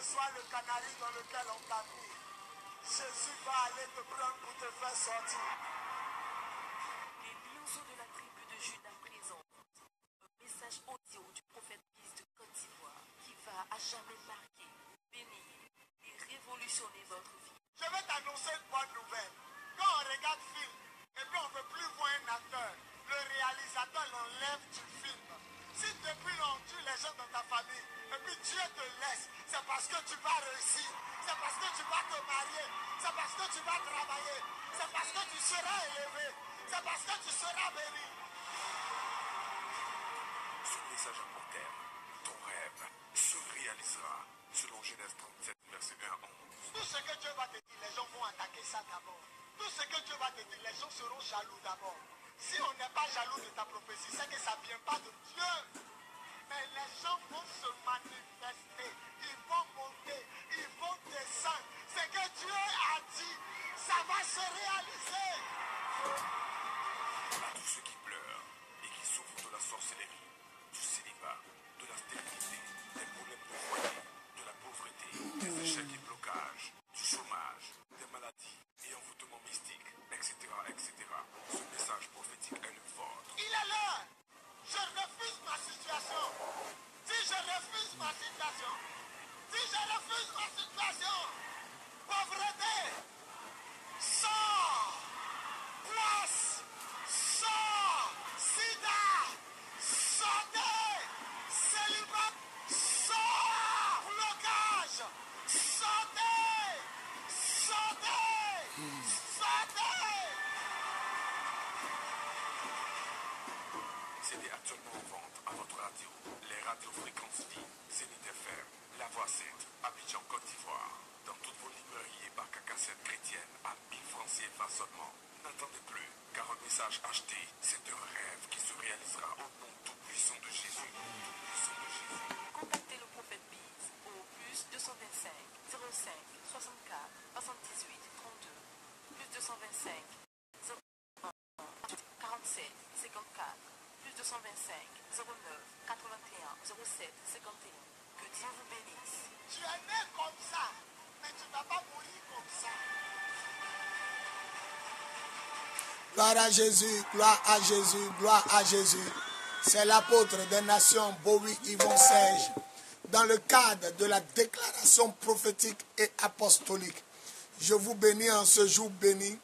soit le canari dans lequel on t'a mis. Jésus va aller te prendre pour te faire sortir. Les lionceaux de la tribu de Juda présentent un message audio du prophète Biz de Côte d'Ivoire qui va à jamais marquer, bénir et révolutionner votre vie. Je vais t'annoncer une bonne nouvelle. Quand on regarde film et puis on ne veut plus voir un acteur, le réalisateur l'enlève du film. Si depuis l'on tue les gens dans ta famille et puis Dieu te laisse, c'est parce que tu vas réussir, c'est parce que tu vas te marier, c'est parce que tu vas travailler, c'est parce que tu seras élevé, c'est parce que tu seras béni. Ce message à court terme, ton rêve se réalisera selon Genèse 37, verset 1 à 11. Tout ce que Dieu va te dire, les gens vont attaquer ça d'abord. Tout ce que Dieu va te dire, les gens seront jaloux d'abord. Si on n'est pas jaloux de ta prophétie, c'est que ça ne vient pas de Dieu. Mais les gens vont se manifester, ils vont monter, ils vont descendre. Ce que Dieu a dit, ça va se réaliser. À tous ceux qui pleurent et qui souffrent de la sorcellerie, du célibat, de la stérilité, des problèmes de foyer, de la pauvreté, des échecs et blocages, du chômage, des maladies et envoûtements mystiques, etc., etc. Ce message prophétique est le vôtre. Il est là. Je refuse ma situation. Si je refuse ma situation, si je refuse ma situation, pauvreté, sort, place, sort, sida, santé, célibat, sort, blocage, santé, santé, santé. CD actuellement en vente à votre radio. Les radiofréquences vie, Zénith FM, La Voix Sainte, Abidjan, Côte d'Ivoire. Dans toutes vos librairies et bacs à cassettes chrétiennes à 1000 francs CFA seulement. N'attendez plus, car un message acheté, c'est un rêve qui se réalisera au nom tout-puissant de Jésus. Tout-puissant de Jésus. Contactez le prophète Biz au plus 225 05 64 78 32 plus 225 01 47 54 plus 225 09 81 07 51. Que Dieu vous bénisse. Tu es né comme ça, mais tu ne vas pas mourir comme ça. Gloire à Jésus, gloire à Jésus, gloire à Jésus. C'est l'apôtre des nations, Bowie Yvon Serge, dans le cadre de la déclaration prophétique et apostolique. Je vous bénis en ce jour béni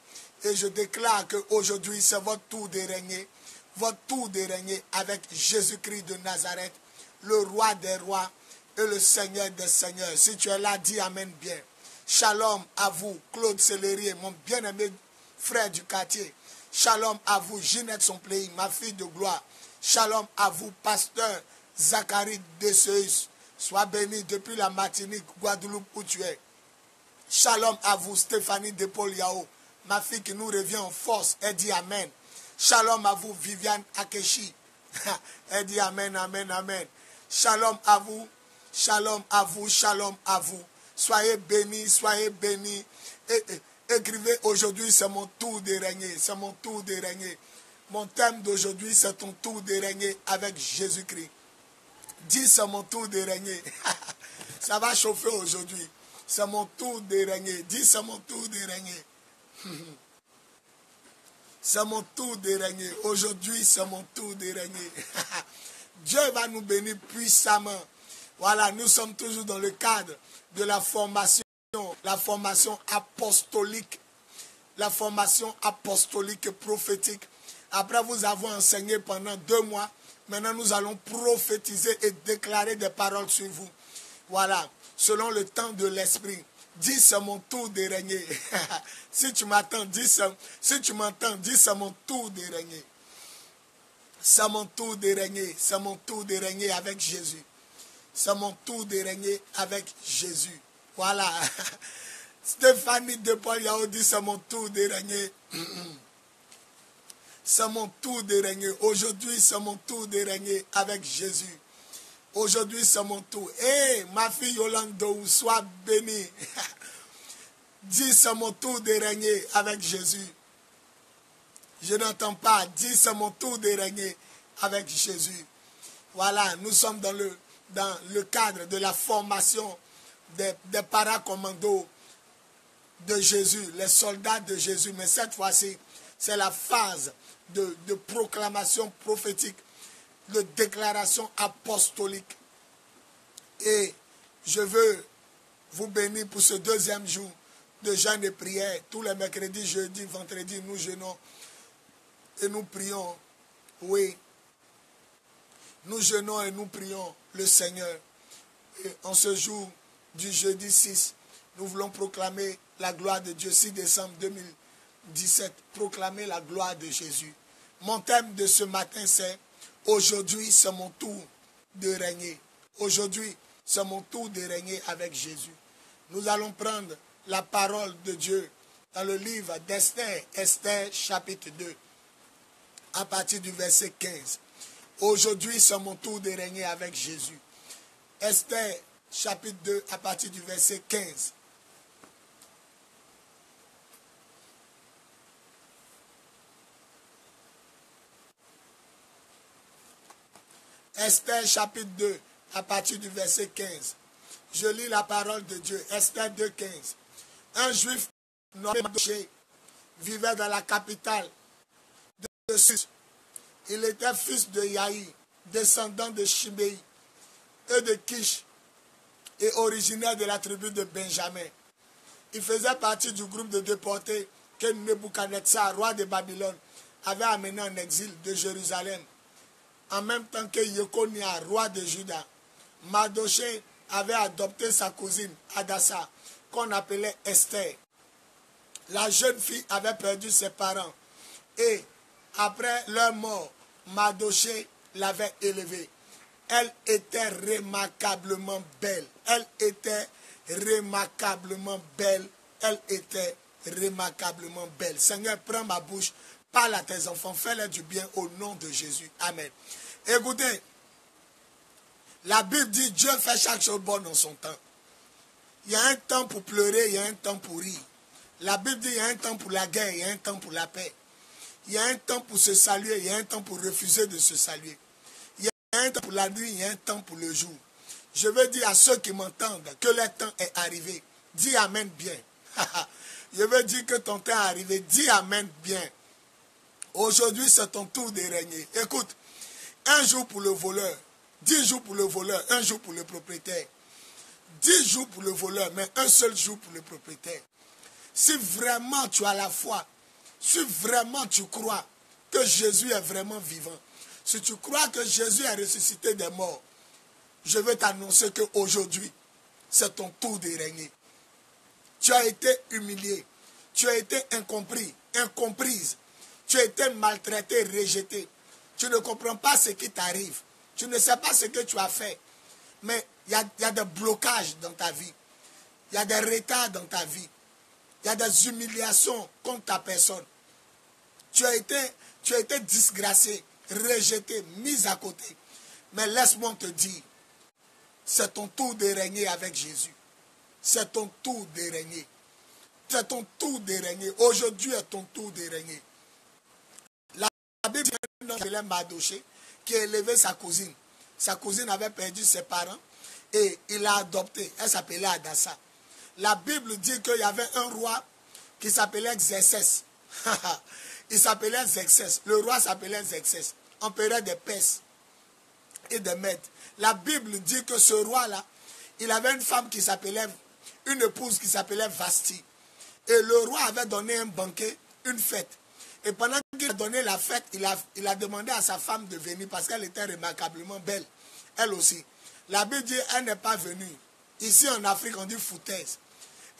et je déclare qu'aujourd'hui c'est votre tour de régner. Votre tour de régner avec Jésus-Christ de Nazareth, le roi des rois et le Seigneur des seigneurs. Si tu es là, dis Amen bien. Shalom à vous, Claude Célérier, mon bien-aimé frère du quartier. Shalom à vous, Ginette Sompley, ma fille de gloire. Shalom à vous, pasteur Zacharie Desseus. Sois béni depuis la Martinique, Guadeloupe où tu es. Shalom à vous, Stéphanie Depol Yao, ma fille qui nous revient en force. Elle dit Amen. Shalom à vous, Viviane Akeshi. Elle dit Amen, Amen, Amen. Shalom à vous, shalom à vous, shalom à vous. Soyez bénis, soyez bénis. Écrivez aujourd'hui, c'est mon tour de régner. C'est mon tour de régner. Mon thème d'aujourd'hui, c'est ton tour de régner avec Jésus-Christ. Dis, c'est mon tour de régner. Ça va chauffer aujourd'hui. C'est mon tour de régner. Dis, c'est mon tour de régner. C'est mon tour de régner. Aujourd'hui, c'est mon tour de régner. Dieu va nous bénir puissamment. Voilà, nous sommes toujours dans le cadre de la formation apostolique. La formation apostolique et prophétique. Après vous avoir enseigné pendant 2 mois, maintenant nous allons prophétiser et déclarer des paroles sur vous. Voilà, selon le temps de l'esprit. Dis, c'est mon tour de régner. Si tu m'attends, si tu m'entends, dis, c'est mon tour de régner. C'est mon tour de régner. C'est mon tour de régner avec Jésus. C'est mon tour de régner avec Jésus. Voilà. Stéphanie Depol Yao dit, c'est mon tour de régner. C'est mon tour de régner. Aujourd'hui, c'est mon tour de régner avec Jésus. Aujourd'hui, c'est mon tour. Hé, ma fille Yolande, sois bénie. Dis, c'est mon tour de régner avec Jésus. Je n'entends pas. Dis, c'est mon tour de régner avec Jésus. Voilà, nous sommes dans le cadre de la formation des paracommandos de Jésus, les soldats de Jésus. Mais cette fois-ci, c'est la phase de proclamation prophétique, de déclaration apostolique. Et je veux vous bénir pour ce deuxième jour de jeûne et prière. Tous les mercredis, jeudis, vendredis, nous jeûnons et nous prions. Oui, nous jeûnons et nous prions le Seigneur. Et en ce jour du jeudi 6, nous voulons proclamer la gloire de Dieu. 6 décembre 2017, proclamer la gloire de Jésus. Mon thème de ce matin, c'est « Aujourd'hui, c'est mon tour de régner ». Aujourd'hui, c'est mon tour de régner avec Jésus. Nous allons prendre la parole de Dieu dans le livre d'Esther, Esther chapitre 2, à partir du verset 15. Aujourd'hui, c'est mon tour de régner avec Jésus. Esther chapitre 2, à partir du verset 15. Esther chapitre 2, à partir du verset 15. Je lis la parole de Dieu. Esther 2, 15. Un juif nommé Mardochée vivait dans la capitale de Sus. Il était fils de Yahi, descendant de Shimei et de Kish, et originaire de la tribu de Benjamin. Il faisait partie du groupe de déportés que Nebuchadnezzar, roi de Babylone, avait amené en exil de Jérusalem. En même temps que Yekonia, roi de Juda, Mardochée avait adopté sa cousine Hadassa, qu'on appelait Esther. La jeune fille avait perdu ses parents et après leur mort, Mardochée l'avait élevée. Elle était remarquablement belle. Elle était remarquablement belle. Elle était remarquablement belle. Seigneur, prends ma bouche, parle à tes enfants, fais-leur du bien au nom de Jésus. Amen. Écoutez, la Bible dit Dieu fait chaque chose bonne en son temps. Il y a un temps pour pleurer, il y a un temps pour rire. La Bible dit il y a un temps pour la guerre, il y a un temps pour la paix. Il y a un temps pour se saluer, il y a un temps pour refuser de se saluer. Il y a un temps pour la nuit, il y a un temps pour le jour. Je veux dire à ceux qui m'entendent que le temps est arrivé. Dis Amen bien. Je veux dire que ton temps est arrivé. Dis Amen bien. Aujourd'hui, c'est ton tour de régner. Écoute, un jour pour le voleur, 10 jours pour le voleur, un jour pour le propriétaire. 10 jours pour le voleur, mais un seul jour pour le propriétaire. Si vraiment tu as la foi, si vraiment tu crois que Jésus est vraiment vivant, si tu crois que Jésus est ressuscité des morts, je veux t'annoncer qu'aujourd'hui, c'est ton tour de régner. Tu as été humilié, tu as été incompris, incomprise, tu as été maltraité, rejeté. Tu ne comprends pas ce qui t'arrive. Tu ne sais pas ce que tu as fait. Mais il y a des blocages dans ta vie. Il y a des retards dans ta vie. Il y a des humiliations contre ta personne. Tu as été disgracié, rejeté, mis à côté. Mais laisse-moi te dire, c'est ton tour de régner avec Jésus. C'est ton tour de régner. C'est ton tour de régner. Aujourd'hui est ton tour de régner. La Bible dit qu'un homme s'appelait Mardochée qui a élevé sa cousine. Sa cousine avait perdu ses parents et il l'a adoptée. Elle s'appelait Hadassa. La Bible dit qu'il y avait un roi qui s'appelait Xerxès. Il s'appelait Xerxès. Le roi s'appelait Xerxès, empereur des Perses et des Mèdes. La Bible dit que ce roi-là, il avait une femme qui s'appelait, une épouse qui s'appelait Vasti. Et le roi avait donné un banquet, une fête. Et pendant qu'il a donné la fête, il a demandé à sa femme de venir parce qu'elle était remarquablement belle. Elle aussi. La Bible dit elle n'est pas venue. Ici en Afrique, on dit foutaise.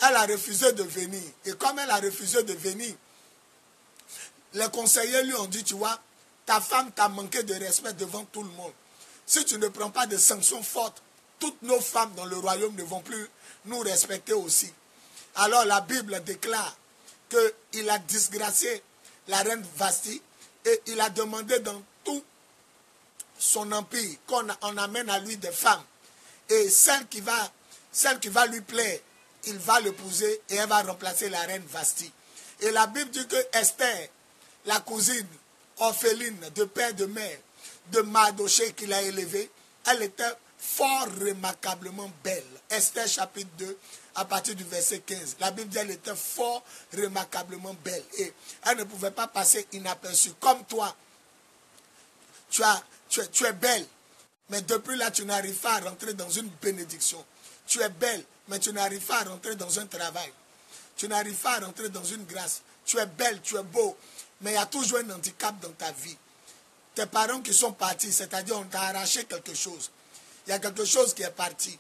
Elle a refusé de venir. Et comme elle a refusé de venir, les conseillers lui ont dit, tu vois, ta femme t'a manqué de respect devant tout le monde. Si tu ne prends pas de sanctions fortes, toutes nos femmes dans le royaume ne vont plus nous respecter aussi. Alors la Bible déclare qu'il a disgracié la reine Vasti et il a demandé dans tout son empire qu'on amène à lui des femmes. Et celle qui va lui plaire, il va l'épouser et elle va remplacer la reine Vasti. Et la Bible dit que Esther, la cousine orpheline de père de mère de Mardochée qu'il a élevée, elle était fort remarquablement belle. Esther chapitre 2, à partir du verset 15. La Bible dit qu'elle était fort remarquablement belle. Et elle ne pouvait pas passer inaperçue. Comme toi, tu es belle. Mais depuis là, tu n'arrives pas à rentrer dans une bénédiction. Tu es belle, mais tu n'arrives pas à rentrer dans un travail. Tu n'arrives pas à rentrer dans une grâce. Tu es belle, tu es beau, mais il y a toujours un handicap dans ta vie. Tes parents qui sont partis, c'est-à-dire on t'a arraché quelque chose. Il y a quelque chose qui est parti.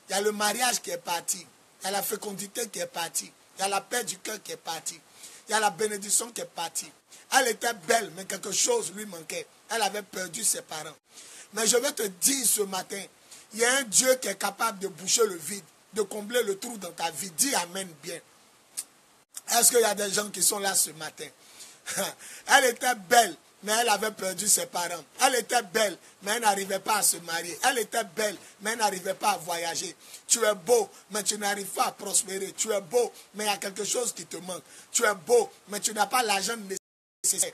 Il y a le mariage qui est parti. Il y a la fécondité qui est partie. Il y a la paix du cœur qui est partie. Il y a la bénédiction qui est partie. Elle était belle, mais quelque chose lui manquait. Elle avait perdu ses parents. Mais je vais te dire ce matin, il y a un Dieu qui est capable de boucher le vide, de combler le trou dans ta vie. Dis Amen bien. Est-ce qu'il y a des gens qui sont là ce matin? Elle était belle, mais elle avait perdu ses parents. Elle était belle, mais elle n'arrivait pas à se marier. Elle était belle, mais elle n'arrivait pas à voyager. Tu es beau, mais tu n'arrives pas à prospérer. Tu es beau, mais il y a quelque chose qui te manque. Tu es beau, mais tu n'as pas l'argent nécessaire.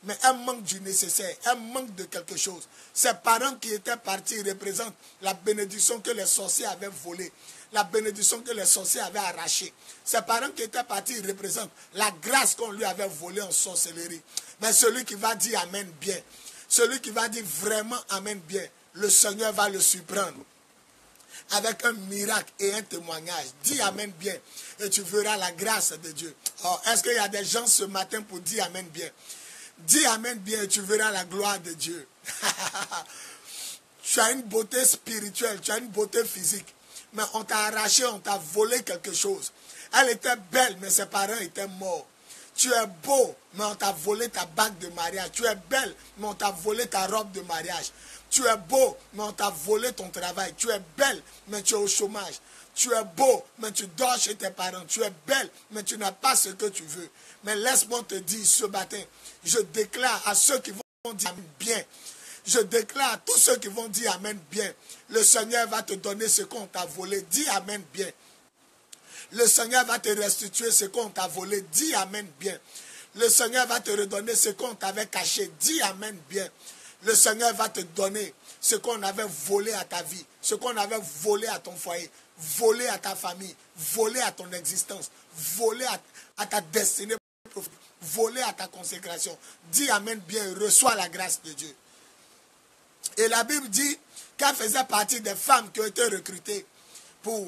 Mais elle manque du nécessaire, elle manque de quelque chose. Ses parents qui étaient partis représentent la bénédiction que les sorciers avaient volée, la bénédiction que les sorciers avaient arrachée. Ses parents qui étaient partis représentent la grâce qu'on lui avait volée en sorcellerie. Mais celui qui va dire Amen bien, celui qui va dire vraiment Amen bien, le Seigneur va le surprendre avec un miracle et un témoignage. Dis Amen bien et tu verras la grâce de Dieu. Oh, est-ce qu'il y a des gens ce matin pour dire Amen bien? Dis Amen bien et tu verras la gloire de Dieu. Tu as une beauté spirituelle, tu as une beauté physique. Mais on t'a arraché, on t'a volé quelque chose. Elle était belle, mais ses parents étaient morts. Tu es beau, mais on t'a volé ta bague de mariage. Tu es belle, mais on t'a volé ta robe de mariage. Tu es beau, mais on t'a volé ton travail. Tu es belle, mais tu es au chômage. Tu es beau, mais tu dors chez tes parents. Tu es belle, mais tu n'as pas ce que tu veux. Mais laisse-moi te dire ce matin, je déclare à ceux qui vont dire Amen bien. Je déclare à tous ceux qui vont dire Amen bien. Le Seigneur va te donner ce qu'on t'a volé. Dis Amen bien. Le Seigneur va te restituer ce qu'on t'a volé. Dis Amen bien. Le Seigneur va te redonner ce qu'on t'avait caché. Dis Amen bien. Le Seigneur va te donner ce qu'on avait volé à ta vie, ce qu'on avait volé à ton foyer, volé à ta famille, volé à ton existence, volé à ta destinée, volé à ta consécration. Dis Amen bien et reçois la grâce de Dieu. Et la Bible dit qu'elle faisait partie des femmes qui ont été recrutées pour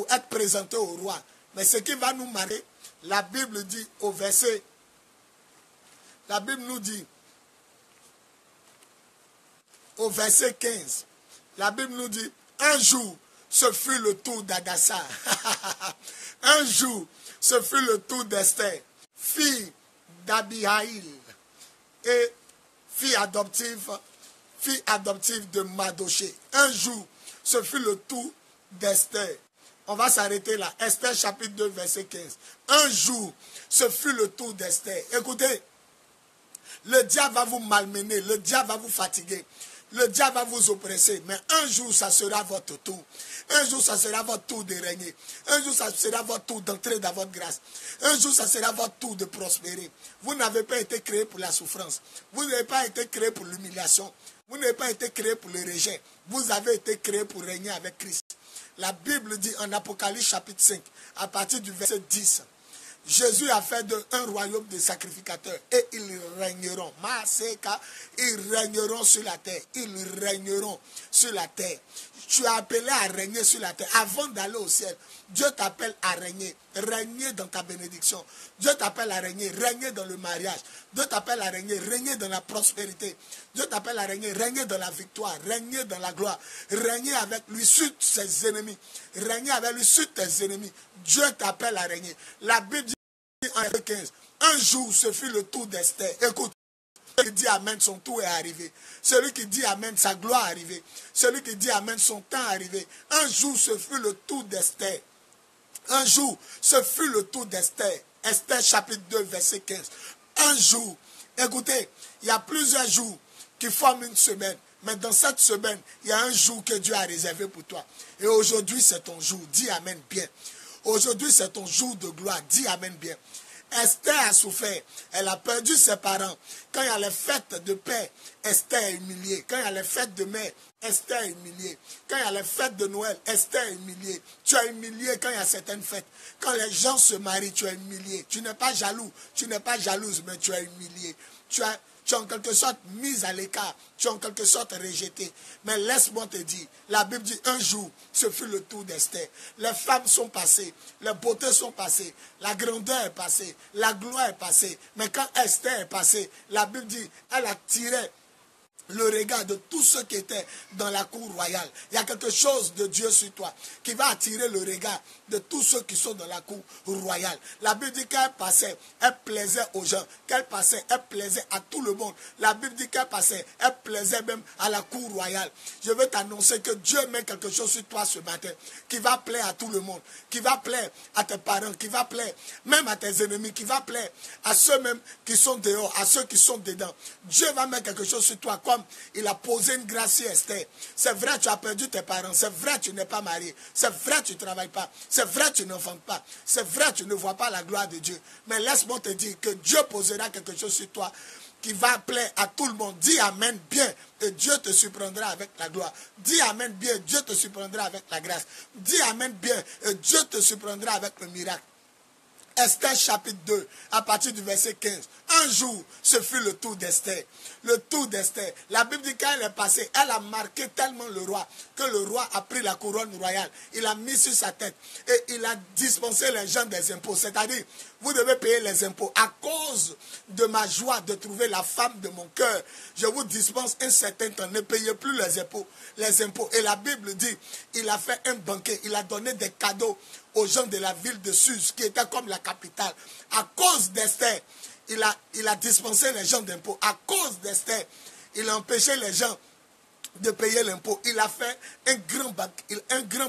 être présentées au roi. Mais ce qui va nous marquer, la Bible dit au verset, la Bible nous dit, au verset 15, la Bible nous dit, un jour, ce fut le tour d'Hadassah. Un jour, ce fut le tour d'Esther, fille d'Abihaïl et fille adoptive de Mardoché. Un jour, ce fut le tour d'Esther. On va s'arrêter là. Esther chapitre 2, verset 15. Un jour, ce fut le tour d'Esther. Écoutez, le diable va vous malmener, le diable va vous fatiguer. Le diable va vous oppresser, mais un jour, ça sera votre tour. Un jour, ça sera votre tour de régner. Un jour, ça sera votre tour d'entrer dans votre grâce. Un jour, ça sera votre tour de prospérer. Vous n'avez pas été créé pour la souffrance. Vous n'avez pas été créé pour l'humiliation. Vous n'avez pas été créé pour le rejet. Vous avez été créé pour régner avec Christ. La Bible dit en Apocalypse chapitre 5, à partir du verset 10, Jésus a fait un royaume de sacrificateurs et ils régneront. Ils régneront sur la terre. Ils régneront sur la terre. Tu es appelé à régner sur la terre. Avant d'aller au ciel, Dieu t'appelle à régner. Régner dans ta bénédiction. Dieu t'appelle à régner. Régner dans le mariage. Dieu t'appelle à régner. Régner dans la prospérité. Dieu t'appelle à régner. Régner dans la victoire. Régner dans la gloire. Régner avec lui sur ses ennemis. Régner avec lui sur tes ennemis. Dieu t'appelle à régner. La Bible dit en 15, un jour, ce fut le tour d'Esther. Écoute, celui qui dit Amen, son tour est arrivé. Celui qui dit Amen, sa gloire est arrivée. Celui qui dit Amen, son temps est arrivé. Un jour, ce fut le tour d'Esther. Un jour, ce fut le tour d'Esther. Esther chapitre 2, verset 15. Un jour, écoutez, il y a plusieurs jours qui forment une semaine. Mais dans cette semaine, il y a un jour que Dieu a réservé pour toi. Et aujourd'hui, c'est ton jour. Dis Amen bien. Aujourd'hui, c'est ton jour de gloire. Dis Amen bien. Esther a souffert. Elle a perdu ses parents. Quand il y a les fêtes de paix, Esther est humiliée. Quand il y a les fêtes de mai, Esther est humiliée. Quand il y a les fêtes de Noël, Esther est humiliée. Tu es humilié quand il y a certaines fêtes. Quand les gens se marient, tu es humilié. Tu n'es pas jaloux, tu n'es pas jalouse, mais tu es humilié. Tu es en quelque sorte mise à l'écart, tu es en quelque sorte rejeté. Mais laisse-moi te dire, la Bible dit un jour, ce fut le tour d'Esther. Les femmes sont passées, les beautés sont passées, la grandeur est passée, la gloire est passée. Mais quand Esther est passée, la Bible dit, elle a tiré le regard de tous ceux qui étaient dans la cour royale. Il y a quelque chose de Dieu sur toi qui va attirer le regard de tous ceux qui sont dans la cour royale. La Bible dit qu'elle passait, elle plaisait aux gens. Qu'elle passait, elle plaisait à tout le monde. La Bible dit qu'elle passait, elle plaisait même à la cour royale. Je veux t'annoncer que Dieu met quelque chose sur toi ce matin qui va plaire à tout le monde, qui va plaire à tes parents, qui va plaire même à tes ennemis, qui va plaire à ceux même qui sont dehors, à ceux qui sont dedans. Dieu va mettre quelque chose sur toi comme il a posé une grâce sur Esther. C'est vrai, tu as perdu tes parents. C'est vrai, tu n'es pas marié. C'est vrai, tu ne travailles pas. C'est vrai, tu n'enfantes pas. C'est vrai, tu ne vois pas la gloire de Dieu. Mais laisse-moi te dire que Dieu posera quelque chose sur toi qui va plaire à tout le monde. Dis Amen bien et Dieu te surprendra avec la gloire. Dis Amen bien, Dieu te surprendra avec la grâce. Dis Amen bien et Dieu te surprendra avec le miracle. Esther chapitre 2, à partir du verset 15. Un jour, ce fut le tour d'Esther. Le tour d'Esther. La Bible dit qu'elle est passée, elle a marqué tellement le roi, que le roi a pris la couronne royale. Il a mis sur sa tête et il a dispensé les gens des impôts. C'est-à-dire, vous devez payer les impôts. À cause de ma joie de trouver la femme de mon cœur, je vous dispense un certain temps. Ne payez plus les impôts. Les impôts. Et la Bible dit, il a fait un banquet. Il a donné des cadeaux aux gens de la ville de Suse, qui était comme la capitale. À cause d'Esther, il a dispensé les gens d'impôts. À cause d'Esther, il a empêché les gens de payer l'impôt. Il a fait un grand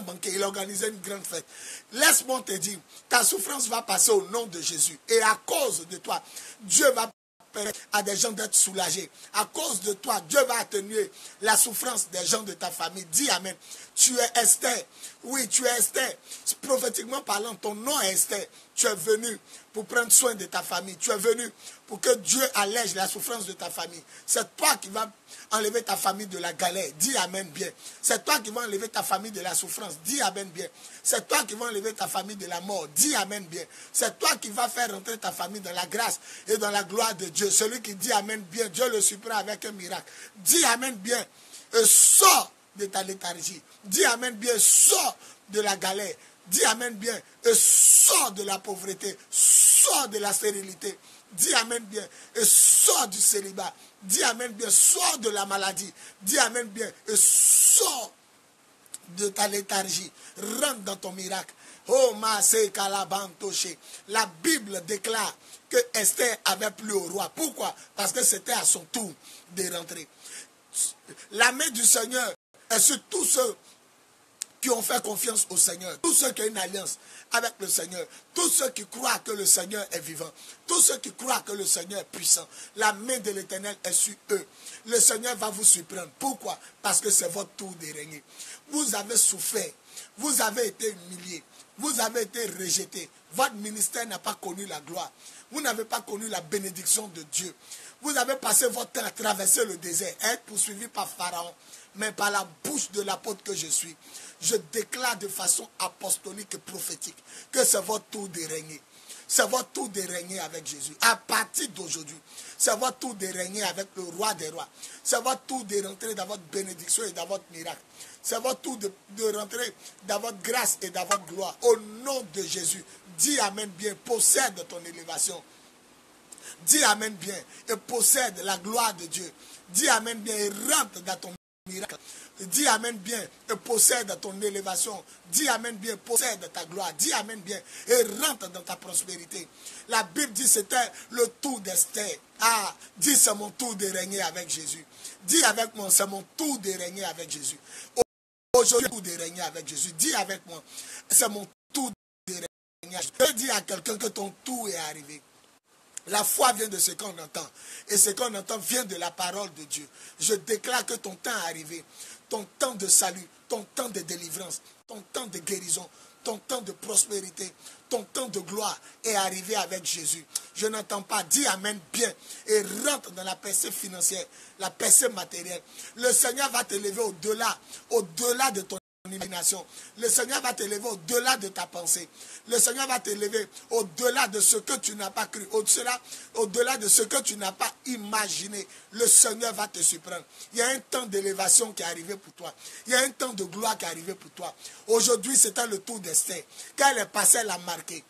banquet. Il a organisé une grande fête. Laisse-moi te dire, ta souffrance va passer au nom de Jésus. Et à cause de toi, Dieu va permettre à des gens d'être soulagés. À cause de toi, Dieu va atténuer la souffrance des gens de ta famille. Dis Amen. Tu es Esther. Oui, tu es Esther. Prophétiquement parlant, ton nom est Esther. Tu es venu pour prendre soin de ta famille. Tu es venu pour que Dieu allège la souffrance de ta famille. C'est toi qui vas enlever ta famille de la galère. Dis Amen bien. C'est toi qui vas enlever ta famille de la souffrance. Dis Amen bien. C'est toi qui vas enlever ta famille de la mort. Dis Amen bien. C'est toi qui vas faire rentrer ta famille dans la grâce et dans la gloire de Dieu. Celui qui dit Amen bien, Dieu le surprend avec un miracle. Dis Amen bien et sors de ta léthargie. Dis Amen bien, sors de la galère. Dis Amen bien et sors de la pauvreté. Sors de la stérilité. Dis Amen bien et sors du célibat. Dis Amen bien, sors de la maladie. Dis Amen bien et sors de ta léthargie. Rentre dans ton miracle. Oh, la Bible déclare que Esther avait plu au roi. Pourquoi? Parce que c'était à son tour de rentrer. La main du Seigneur est sur tous ceux qui ont fait confiance au Seigneur, tous ceux qui ont une alliance avec le Seigneur, tous ceux qui croient que le Seigneur est vivant, tous ceux qui croient que le Seigneur est puissant. La main de l'Éternel est sur eux. Le Seigneur va vous surprendre. Pourquoi? Parce que c'est votre tour de régner. Vous avez souffert, vous avez été humilié, vous avez été rejeté. Votre ministère n'a pas connu la gloire. Vous n'avez pas connu la bénédiction de Dieu. Vous avez passé votre temps à traverser le désert, à être poursuivi par Pharaon, mais par la bouche de l'apôtre que je suis. Je déclare de façon apostolique et prophétique que c'est votre tour de régner. C'est votre tour de régner avec Jésus. À partir d'aujourd'hui, c'est votre tour de régner avec le roi des rois. C'est votre tour de rentrer dans votre bénédiction et dans votre miracle. C'est votre tour de rentrer dans votre grâce et dans votre gloire. Au nom de Jésus, dis Amen bien, possède ton élévation. Dis Amen bien et possède la gloire de Dieu. Dis Amen bien et rentre dans ton miracle. Dis Amen bien et possède ton élévation. Dis Amen bien, possède ta gloire. Dis Amen bien et rentre dans ta prospérité. La Bible dit c'était le tour d'Esther. Ah, dis c'est mon tour de régner avec Jésus. Dis avec moi, c'est mon tour de régner avec Jésus. Aujourd'hui, tour de régner avec Jésus. Dis avec moi, c'est mon tour de régner avec Jésus. Je dis à quelqu'un que ton tour est arrivé. La foi vient de ce qu'on entend. Et ce qu'on entend vient de la parole de Dieu. Je déclare que ton temps est arrivé. Ton temps de salut, ton temps de délivrance, ton temps de guérison, ton temps de prospérité, ton temps de gloire est arrivé avec Jésus. Je n'entends pas, dis amen bien et rentre dans la percée financière, la percée matérielle. Le Seigneur va t'élever au-delà de ton imagination. Le Seigneur va t'élever au-delà de ta pensée. Le Seigneur va t'élever au-delà de ce que tu n'as pas cru, au-delà de ce que tu n'as pas imaginé. Le Seigneur va te surprendre. Il y a un temps d'élévation qui est arrivé pour toi. Il y a un temps de gloire qui est arrivé pour toi. Aujourd'hui, c'était le tour d'Esther. Quand elle est passée, elle a marqué.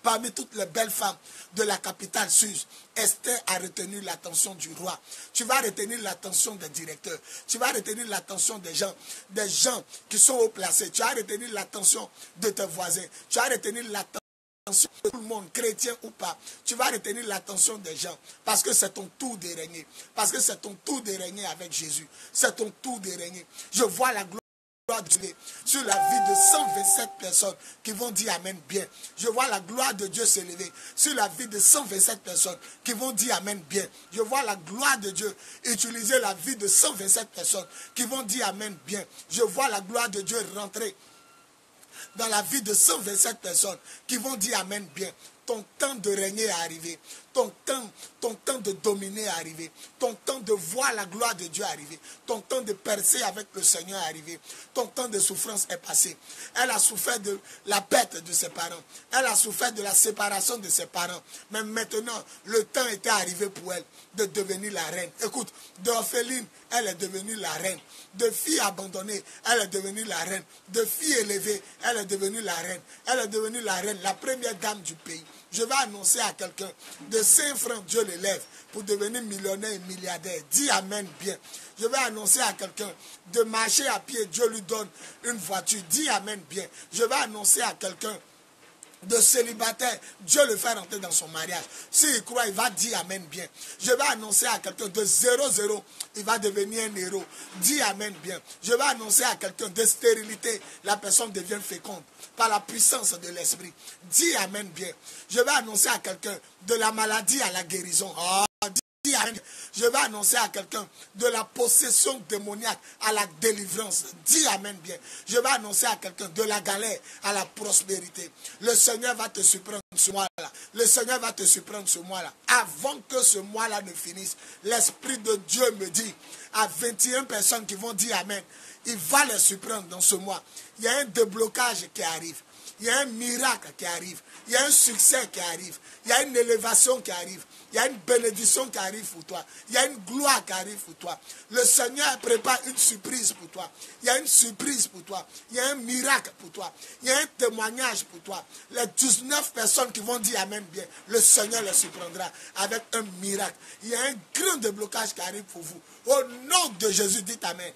Parmi toutes les belles femmes de la capitale Suse, Esther a retenu l'attention du roi. Tu vas retenir l'attention des directeurs. Tu vas retenir l'attention des gens qui sont haut placés. Tu vas retenir l'attention de tes voisins. Tu vas retenir l'attention de tout le monde, chrétien ou pas. Tu vas retenir l'attention des gens parce que c'est ton tour de régner. Parce que c'est ton tour de régner avec Jésus. C'est ton tour de régner. Je vois la gloire de Dieu sur la vie de 127 personnes qui vont dire amen bien. Je vois la gloire de Dieu s'élever sur la vie de 127 personnes qui vont dire amen bien. Je vois la gloire de Dieu utiliser la vie de 127 personnes qui vont dire amen bien. Je vois la gloire de Dieu rentrer dans la vie de 127 personnes qui vont dire amen bien. Ton temps de régner est arrivé. Ton temps de dominer est arrivé. Ton temps de voir la gloire de Dieu arriver. Ton temps de percer avec le Seigneur est arrivé. Ton temps de souffrance est passé. Elle a souffert de la perte de ses parents. Elle a souffert de la séparation de ses parents. Mais maintenant, le temps était arrivé pour elle de devenir la reine. Écoute, d'orpheline, elle est devenue la reine. De fille abandonnée, elle est devenue la reine. De fille élevée, elle est devenue la reine. Elle est devenue la reine, la première dame du pays. Je vais annoncer à quelqu'un, de 5 francs, Dieu l'élève pour devenir millionnaire et milliardaire. Dis amen bien. Je vais annoncer à quelqu'un, de marcher à pied, Dieu lui donne une voiture. Dis amen bien. Je vais annoncer à quelqu'un, de célibataire, Dieu le fait rentrer dans son mariage. S'il croit, il va dire amen bien. Je vais annoncer à quelqu'un de 0-0, il va devenir un héros. Dis amen bien. Je vais annoncer à quelqu'un de stérilité, la personne devient féconde par la puissance de l'esprit. Dis amen bien. Je vais annoncer à quelqu'un de la maladie à la guérison. Dis amen. Je vais annoncer à quelqu'un de la possession démoniaque à la délivrance. Dis amen bien. Je vais annoncer à quelqu'un de la galère à la prospérité. Le Seigneur va te surprendre ce mois-là. Le Seigneur va te surprendre ce mois-là. Avant que ce mois-là ne finisse, l'Esprit de Dieu me dit à 21 personnes qui vont dire amen, il va les surprendre dans ce mois. Il y a un déblocage qui arrive. Il y a un miracle qui arrive. Il y a un succès qui arrive. Il y a une élévation qui arrive. Il y a une bénédiction qui arrive pour toi. Il y a une gloire qui arrive pour toi. Le Seigneur prépare une surprise pour toi. Il y a une surprise pour toi. Il y a un miracle pour toi. Il y a un témoignage pour toi. Les 19 personnes qui vont dire amen bien, le Seigneur les surprendra avec un miracle. Il y a un grand déblocage qui arrive pour vous. Au nom de Jésus, dites amen.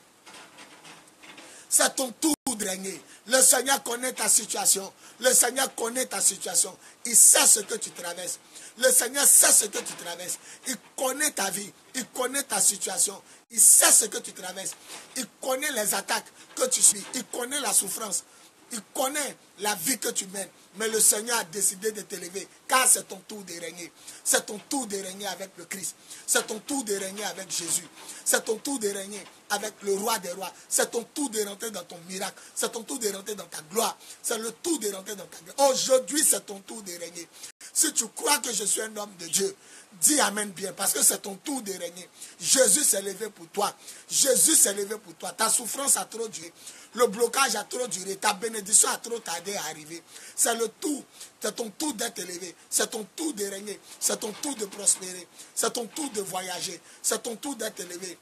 C'est ton tour de régner. Le Seigneur connaît ta situation. Le Seigneur connaît ta situation. Il sait ce que tu traverses. Le Seigneur sait ce que tu traverses. Il connaît ta vie. Il connaît ta situation. Il sait ce que tu traverses. Il connaît les attaques que tu suis. Il connaît la souffrance. Il connaît la vie que tu mènes. Mais le Seigneur a décidé de t'élever. Car c'est ton tour de régner. C'est ton tour de régner avec le Christ. C'est ton tour de régner avec Jésus. C'est ton tour de régner avec le roi des rois. C'est ton tour de rentrer dans ton miracle. C'est ton tour de rentrer dans ta gloire. C'est le tour de rentrer dans ta gloire. Aujourd'hui, c'est ton tour de régner. Si tu crois que je suis un homme de Dieu, dis amen bien, parce que c'est ton tour de régner. Jésus s'est levé pour toi. Jésus s'est levé pour toi. Ta souffrance a trop duré. Le blocage a trop duré. Ta bénédiction a trop tardé à arriver. C'est le tour. C'est ton tour d'être élevé. C'est ton tour de régner. C'est ton tour de prospérer. C'est ton tour de voyager. C'est ton tour d'être élevé.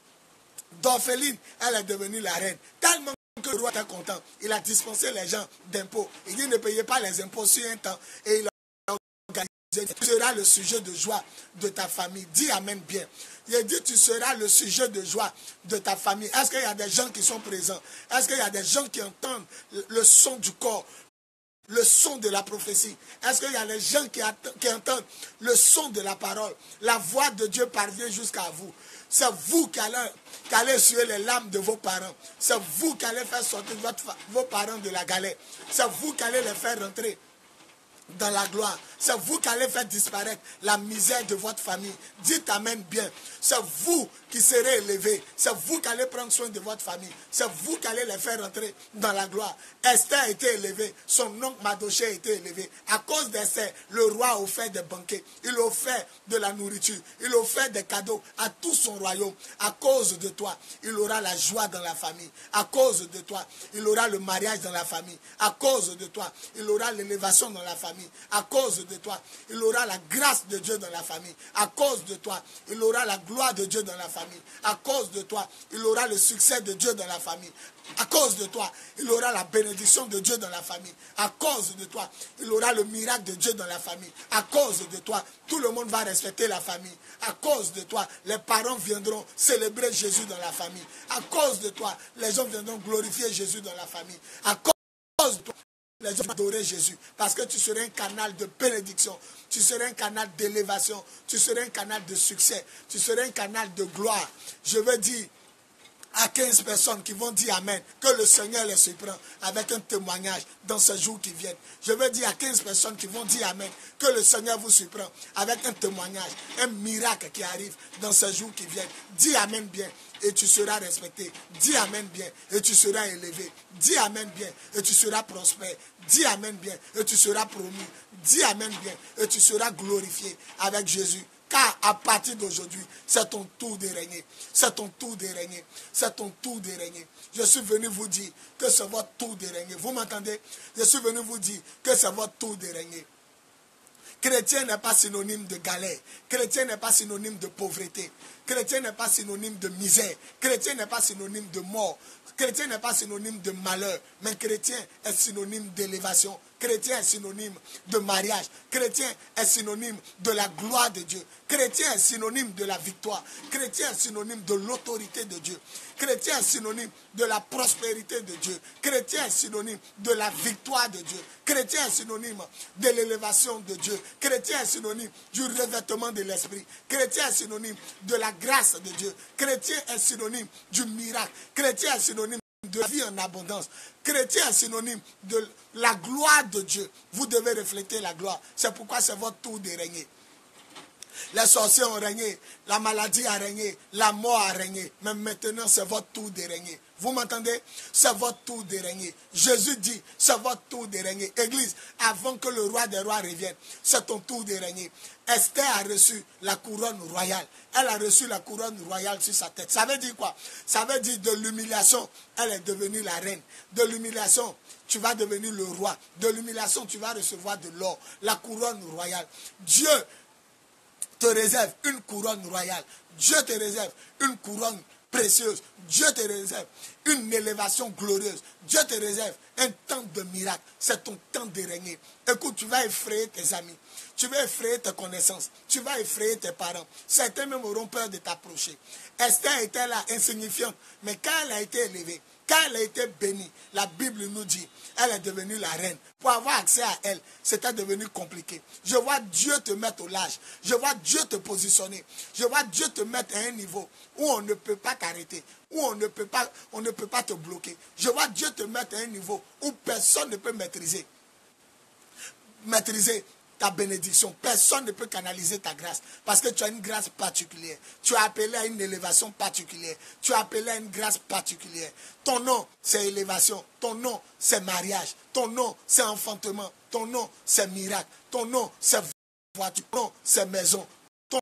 D'orpheline, elle est devenue la reine. Tellement que le roi était content. Il a dispensé les gens d'impôts. Il dit ne payez pas les impôts sur un temps. Et il a organisé. Tu seras le sujet de joie de ta famille. Dis amen bien. Il dit tu seras le sujet de joie de ta famille. Est-ce qu'il y a des gens qui sont présents? Est-ce qu'il y a des gens qui entendent le son du corps? Le son de la prophétie. Est-ce qu'il y a des gens qui entendent le son de la parole? La voix de Dieu parvient jusqu'à vous. C'est vous qui allez essuyer les larmes de vos parents. C'est vous qui allez faire sortir vos parents de la galère. C'est vous qui allez les faire rentrer dans la gloire. C'est vous qui allez faire disparaître la misère de votre famille. Dites amen bien. C'est vous qui serez élevés. C'est vous qui allez prendre soin de votre famille. C'est vous qui allez les faire rentrer dans la gloire. Esther a été élevée. Son oncle Mardochée a été élevé. À cause d'Esther, le roi a offert des banquets. Il a offert de la nourriture. Il a offert des cadeaux à tout son royaume. À cause de toi, il aura la joie dans la famille. À cause de toi, il aura le mariage dans la famille. À cause de toi, il aura l'élévation dans la famille. À cause de toi, il aura la grâce de Dieu dans la famille. À cause de toi, il aura la gloire de Dieu dans la famille. À cause de toi, il aura le succès de Dieu dans la famille. À cause de toi, il aura la bénédiction de Dieu dans la famille. À cause de toi, il aura le miracle de Dieu dans la famille. À cause de toi, tout le monde va respecter la famille. À cause de toi, les parents viendront célébrer Jésus dans la famille. À cause de toi, les gens viendront glorifier Jésus dans la famille. À cause de toi, les gens vont adorer Jésus. Parce que tu seras un canal de bénédiction. Tu seras un canal d'élévation. Tu seras un canal de succès. Tu seras un canal de gloire. Je veux dire à 15 personnes qui vont dire Amen, que le Seigneur les surprend avec un témoignage dans ce jour qui vient. Je veux dire à 15 personnes qui vont dire Amen, que le Seigneur vous surprend avec un témoignage, un miracle qui arrive dans ce jour qui vient. Dis Amen bien et tu seras respecté. Dis Amen bien et tu seras élevé. Dis Amen bien et tu seras prospère. Dis Amen bien et tu seras promu. Dis Amen bien et tu seras glorifié avec Jésus. Car à partir d'aujourd'hui, c'est ton tour de régner. C'est ton tour de régner. C'est ton tour de régner. Je suis venu vous dire que c'est votre tour de régner. Vous m'entendez? Je suis venu vous dire que c'est votre tour de régner. Chrétien n'est pas synonyme de galère. Chrétien n'est pas synonyme de pauvreté. Chrétien n'est pas synonyme de misère. Chrétien n'est pas synonyme de mort. Chrétien n'est pas synonyme de malheur. Mais chrétien est synonyme d'élévation. Chrétien est synonyme de mariage. Chrétien est synonyme de la gloire de Dieu. Chrétien est synonyme de la victoire. Chrétien est synonyme de l'autorité de Dieu. Chrétien est synonyme de la prospérité de Dieu. Chrétien est synonyme de la victoire de Dieu. Chrétien est synonyme de l'élévation de Dieu. Chrétien est synonyme du revêtement de l'esprit. Chrétien est synonyme de la grâce de Dieu. Chrétien est synonyme du miracle. Chrétien est synonyme de la vie en abondance. Chrétien est synonyme de la gloire de Dieu. Vous devez refléter la gloire. C'est pourquoi c'est votre tour de régner. Les sorciers ont régné, la maladie a régné, la mort a régné. Mais maintenant, c'est votre tour de régner. Vous m'entendez? C'est votre tour de régner. Jésus dit, c'est votre tour de régner. Église, avant que le roi des rois revienne, c'est ton tour de régner. Esther a reçu la couronne royale. Elle a reçu la couronne royale sur sa tête. Ça veut dire quoi? Ça veut dire de l'humiliation, elle est devenue la reine. De l'humiliation, tu vas devenir le roi. De l'humiliation, tu vas recevoir de l'or. La couronne royale. Dieu te réserve une couronne royale. Dieu te réserve une couronne précieuse. Dieu te réserve une élévation glorieuse. Dieu te réserve un temps de miracle. C'est ton temps de régner. Écoute, tu vas effrayer tes amis. Tu vas effrayer tes connaissances. Tu vas effrayer tes parents. Certains même auront peur de t'approcher. Esther était là, insignifiante. Mais quand elle a été élevée, quand elle a été bénie, la Bible nous dit, elle est devenue la reine. Pour avoir accès à elle, c'était devenu compliqué. Je vois Dieu te mettre au large. Je vois Dieu te positionner. Je vois Dieu te mettre à un niveau où on ne peut pas t'arrêter, où on ne peut pas te bloquer. Je vois Dieu te mettre à un niveau où personne ne peut maîtriser ta bénédiction. Personne ne peut canaliser ta grâce parce que tu as une grâce particulière. Tu es appelé à une élévation particulière. Tu es appelé à une grâce particulière. Ton nom, c'est élévation. Ton nom, c'est mariage. Ton nom, c'est enfantement. Ton nom, c'est miracle. Ton nom, c'est voiture. Ton nom, c'est maison. Ton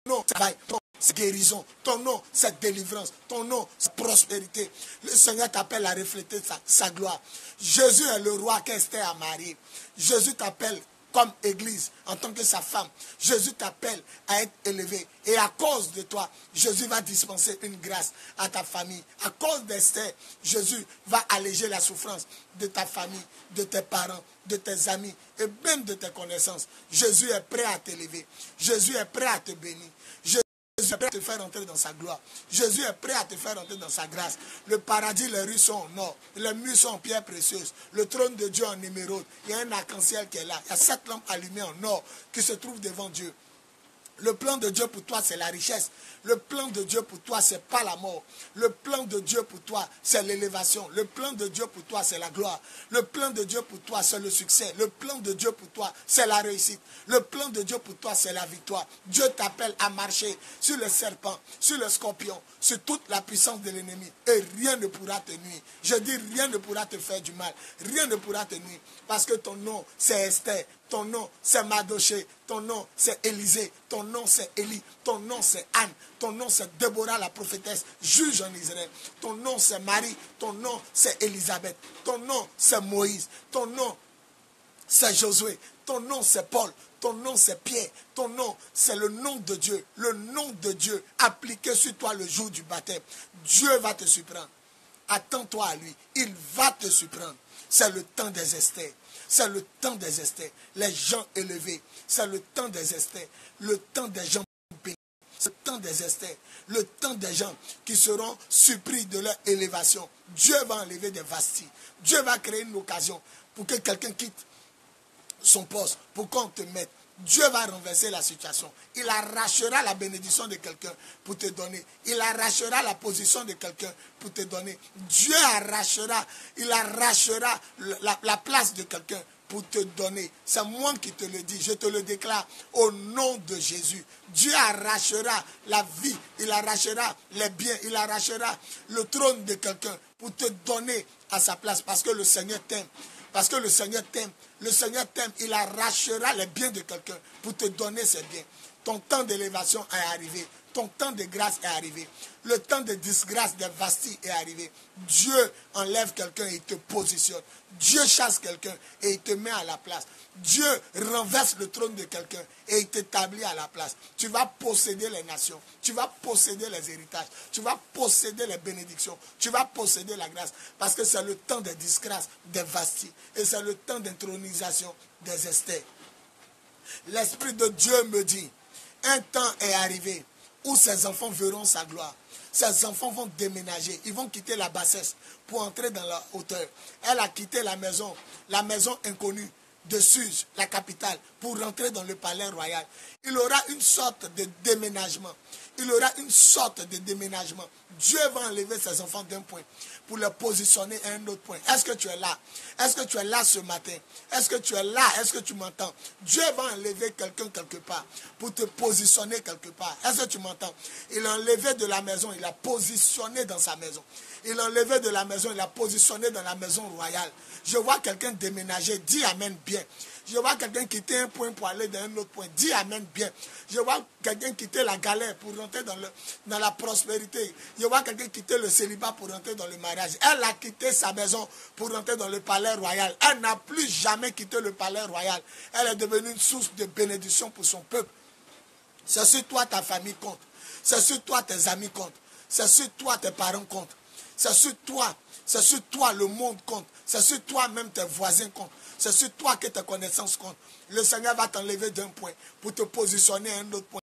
nom, c'est travail. Ton nom, c'est guérison. Ton nom, c'est délivrance. Ton nom, c'est prospérité. Le Seigneur t'appelle à refléter sa gloire. Jésus est le roi qu'Esther a marié. Jésus t'appelle comme église, en tant que sa femme. Jésus t'appelle à être élevé. Et à cause de toi, Jésus va dispenser une grâce à ta famille. À cause d'Esther, Jésus va alléger la souffrance de ta famille, de tes parents, de tes amis et même de tes connaissances. Jésus est prêt à t'élever. Jésus est prêt à te bénir. Jésus est prêt à te faire entrer dans sa gloire. Jésus est prêt à te faire entrer dans sa grâce. Le paradis, les rues sont en or. Les murs sont en pierre précieuse. Le trône de Dieu en émeraude. Il y a un arc-en-ciel qui est là. Il y a 7 lampes allumées en or qui se trouvent devant Dieu. Le plan de Dieu pour toi, c'est la richesse. Le plan de Dieu pour toi, c'est pas la mort. Le plan de Dieu pour toi, c'est l'élévation. Le plan de Dieu pour toi, c'est la gloire. Le plan de Dieu pour toi, c'est le succès. Le plan de Dieu pour toi, c'est la réussite. Le plan de Dieu pour toi, c'est la victoire. Dieu t'appelle à marcher sur le serpent, sur le scorpion, sur toute la puissance de l'ennemi. Et rien ne pourra te nuire. Je dis rien ne pourra te faire du mal. Rien ne pourra te nuire. Parce que ton nom, c'est Esther. Ton nom, c'est Madoché. Ton nom, c'est Élisée. Ton nom, c'est Élie. Ton nom, c'est Anne. Ton nom, c'est Déborah, la prophétesse, juge en Israël. Ton nom, c'est Marie. Ton nom, c'est Élisabeth. Ton nom, c'est Moïse. Ton nom, c'est Josué. Ton nom, c'est Paul. Ton nom, c'est Pierre. Ton nom, c'est le nom de Dieu. Le nom de Dieu appliqué sur toi le jour du baptême. Dieu va te surprendre. Attends-toi à lui. Il va te surprendre. C'est le temps des Esther. C'est le temps des Esther. Les gens élevés. C'est le temps des Esther. Le temps des gens bénis. C'est le temps des Esther. Le temps des gens qui seront surpris de leur élévation. Dieu va enlever des vastilles. Dieu va créer une occasion pour que quelqu'un quitte son poste, pour qu'on te mette. Dieu va renverser la situation. Il arrachera la bénédiction de quelqu'un pour te donner. Il arrachera la position de quelqu'un pour te donner. Dieu arrachera, il arrachera la place de quelqu'un pour te donner. C'est moi qui te le dis. Je te le déclare au nom de Jésus. Dieu arrachera la vie. Il arrachera les biens. Il arrachera le trône de quelqu'un pour te donner à sa place. Parce que le Seigneur t'aime. Parce que le Seigneur t'aime. Le Seigneur t'aime. Il arrachera les biens de quelqu'un pour te donner ses biens. Ton temps d'élévation est arrivé. Ton temps de grâce est arrivé. Le temps de disgrâce, de vastie est arrivé. Dieu enlève quelqu'un et il te positionne. Dieu chasse quelqu'un et il te met à la place. Dieu renverse le trône de quelqu'un et il t'établit à la place. Tu vas posséder les nations. Tu vas posséder les héritages. Tu vas posséder les bénédictions. Tu vas posséder la grâce. Parce que c'est le temps des disgrâces, des vasties. Et c'est le temps d'intronisation des Esther. L'Esprit de Dieu me dit, un temps est arrivé où ses enfants verront sa gloire. Ses enfants vont déménager. Ils vont quitter la bassesse pour entrer dans la hauteur. Elle a quitté la maison inconnue de Suse, la capitale, pour rentrer dans le palais royal. Il aura une sorte de déménagement. Il aura une sorte de déménagement. Dieu va enlever ses enfants d'un point pour les positionner à un autre point. Est-ce que tu es là? Est-ce que tu es là ce matin? Est-ce que tu es là? Est-ce que tu m'entends? Dieu va enlever quelqu'un quelque part pour te positionner quelque part. Est-ce que tu m'entends? Il a enlevé de la maison, il a positionné dans sa maison. Il a enlevé de la maison, il a positionné dans la maison royale. Je vois quelqu'un déménager, dis amen bien. Je vois quelqu'un quitter un point pour aller dans un autre point. Dis amen bien. Je vois quelqu'un quitter la galère pour rentrer dans la prospérité. Je vois quelqu'un quitter le célibat pour rentrer dans le mariage. Elle a quitté sa maison pour rentrer dans le palais royal. Elle n'a plus jamais quitté le palais royal. Elle est devenue une source de bénédiction pour son peuple. C'est sur toi ta famille compte. C'est sur toi tes amis comptent. C'est sur toi tes parents comptent. C'est sur toi le monde compte. C'est sur toi même tes voisins comptent. C'est sur toi que tes connaissances comptent. Le Seigneur va t'enlever d'un point pour te positionner à un autre point.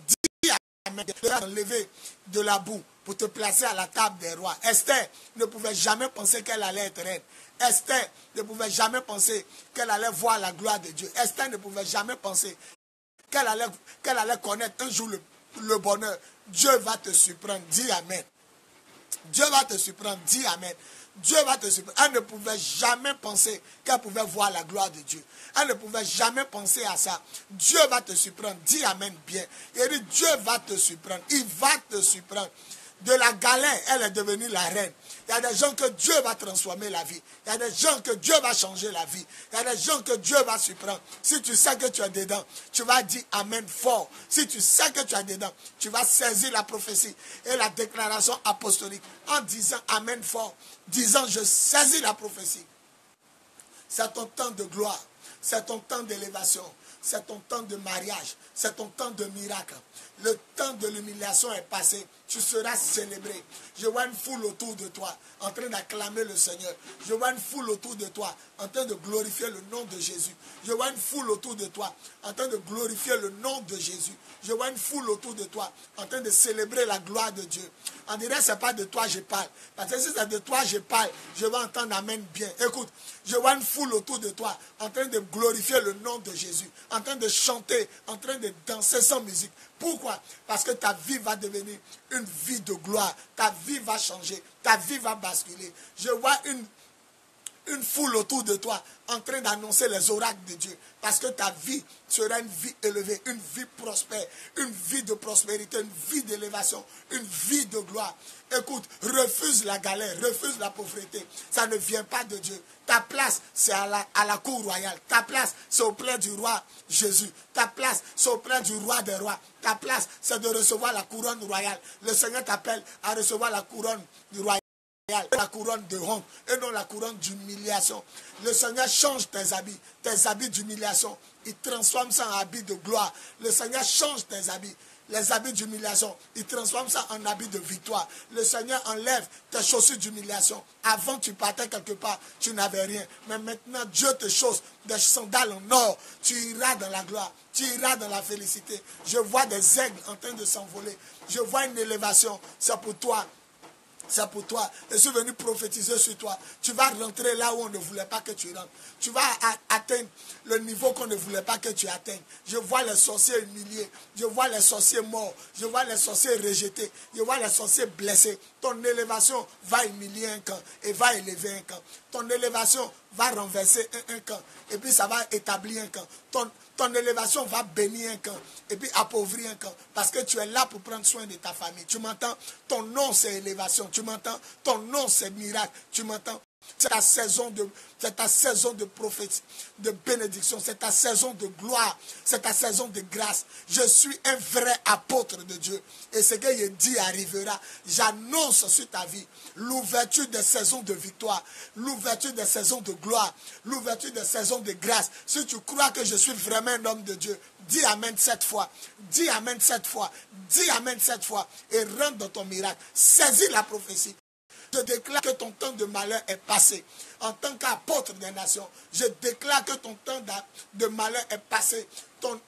Dis amen. Il va t'enlever de la boue pour te placer à la table des rois. Esther ne pouvait jamais penser qu'elle allait être reine. Esther ne pouvait jamais penser qu'elle allait voir la gloire de Dieu. Esther ne pouvait jamais penser qu'elle allait connaître un jour le bonheur. Dieu va te surprendre. Dis amen. Dieu va te surprendre. Dis amen. Dieu va te surprendre. Elle ne pouvait jamais penser qu'elle pouvait voir la gloire de Dieu. Elle ne pouvait jamais penser à ça. Dieu va te surprendre. Dis amen bien. Il dit Dieu va te surprendre. Il va te surprendre. De la galère, elle est devenue la reine. Il y a des gens que Dieu va transformer la vie. Il y a des gens que Dieu va changer la vie. Il y a des gens que Dieu va surprendre. Si tu sais que tu es dedans, tu vas dire amen fort. Si tu sais que tu es dedans, tu vas saisir la prophétie et la déclaration apostolique en disant amen fort, disant je saisis la prophétie. C'est ton temps de gloire. C'est ton temps d'élévation. C'est ton temps de mariage. C'est ton temps de miracle. Le temps de l'humiliation est passé. tu seras célébré. Je vois une foule autour de toi en train d'acclamer le Seigneur. Je vois une foule autour de toi en train de glorifier le nom de Jésus. Je vois une foule autour de toi en train de glorifier le nom de Jésus. Je vois une foule autour de toi en train de célébrer la gloire de Dieu. On dirait que ce n'est pas de toi que je parle. Parce que si c'est de toi que je parle, je vais entendre amen bien. Écoute, je vois une foule autour de toi en train de glorifier le nom de Jésus, en train de chanter, en train de danser sans musique. Pourquoi? Parce que ta vie va devenir une vie de gloire. Ta vie va changer. Ta vie va basculer. Je vois une foule autour de toi en train d'annoncer les oracles de Dieu. Parce que ta vie sera une vie élevée, une vie prospère, une vie de prospérité, une vie d'élévation, une vie de gloire. Écoute, refuse la galère, refuse la pauvreté. Ça ne vient pas de Dieu. Ta place, c'est à la cour royale. Ta place, c'est auprès du roi Jésus. Ta place, c'est auprès du roi des rois. Ta place, c'est de recevoir la couronne royale. Le Seigneur t'appelle à recevoir la couronne du royal. La couronne de honte et non la couronne d'humiliation. Le Seigneur change tes habits d'humiliation. Il transforme ça en habits de gloire. Le Seigneur change tes habits. Les habits d'humiliation, il transforme ça en habits de victoire. Le Seigneur enlève tes chaussures d'humiliation. Avant, tu partais quelque part, tu n'avais rien. Mais maintenant, Dieu te chausse des sandales en or. Tu iras dans la gloire, tu iras dans la félicité. Je vois des aigles en train de s'envoler. Je vois une élévation. C'est pour toi. C'est pour toi. Je suis venu prophétiser sur toi. Tu vas rentrer là où on ne voulait pas que tu rentres. Tu vas atteindre le niveau qu'on ne voulait pas que tu atteignes. Je vois les sorciers humiliés. Je vois les sorciers morts. Je vois les sorciers rejetés. Je vois les sorciers blessés. Ton élévation va humilier un camp et va élever un camp. Ton élévation va renverser un camp et puis ça va établir un camp. Ton élévation va bénir un camp et puis appauvrir un camp. Parce que tu es là pour prendre soin de ta famille. Tu m'entends? Ton nom c'est élévation. Tu m'entends? Ton nom c'est miracle. Tu m'entends? C'est ta saison de prophétie, de bénédiction. C'est ta saison de gloire. C'est ta saison de grâce. Je suis un vrai apôtre de Dieu. Et ce que je dis arrivera. J'annonce sur ta vie l'ouverture des saisons de victoire, l'ouverture des saisons de gloire, l'ouverture des saisons de grâce. Si tu crois que je suis vraiment un homme de Dieu, dis Amen 7 fois. Dis Amen 7 fois. Dis Amen 7 fois. Et rentre dans ton miracle. Saisis la prophétie. Je déclare que ton temps de malheur est passé. En tant qu'apôtre des nations, je déclare que ton temps de malheur est passé. Ton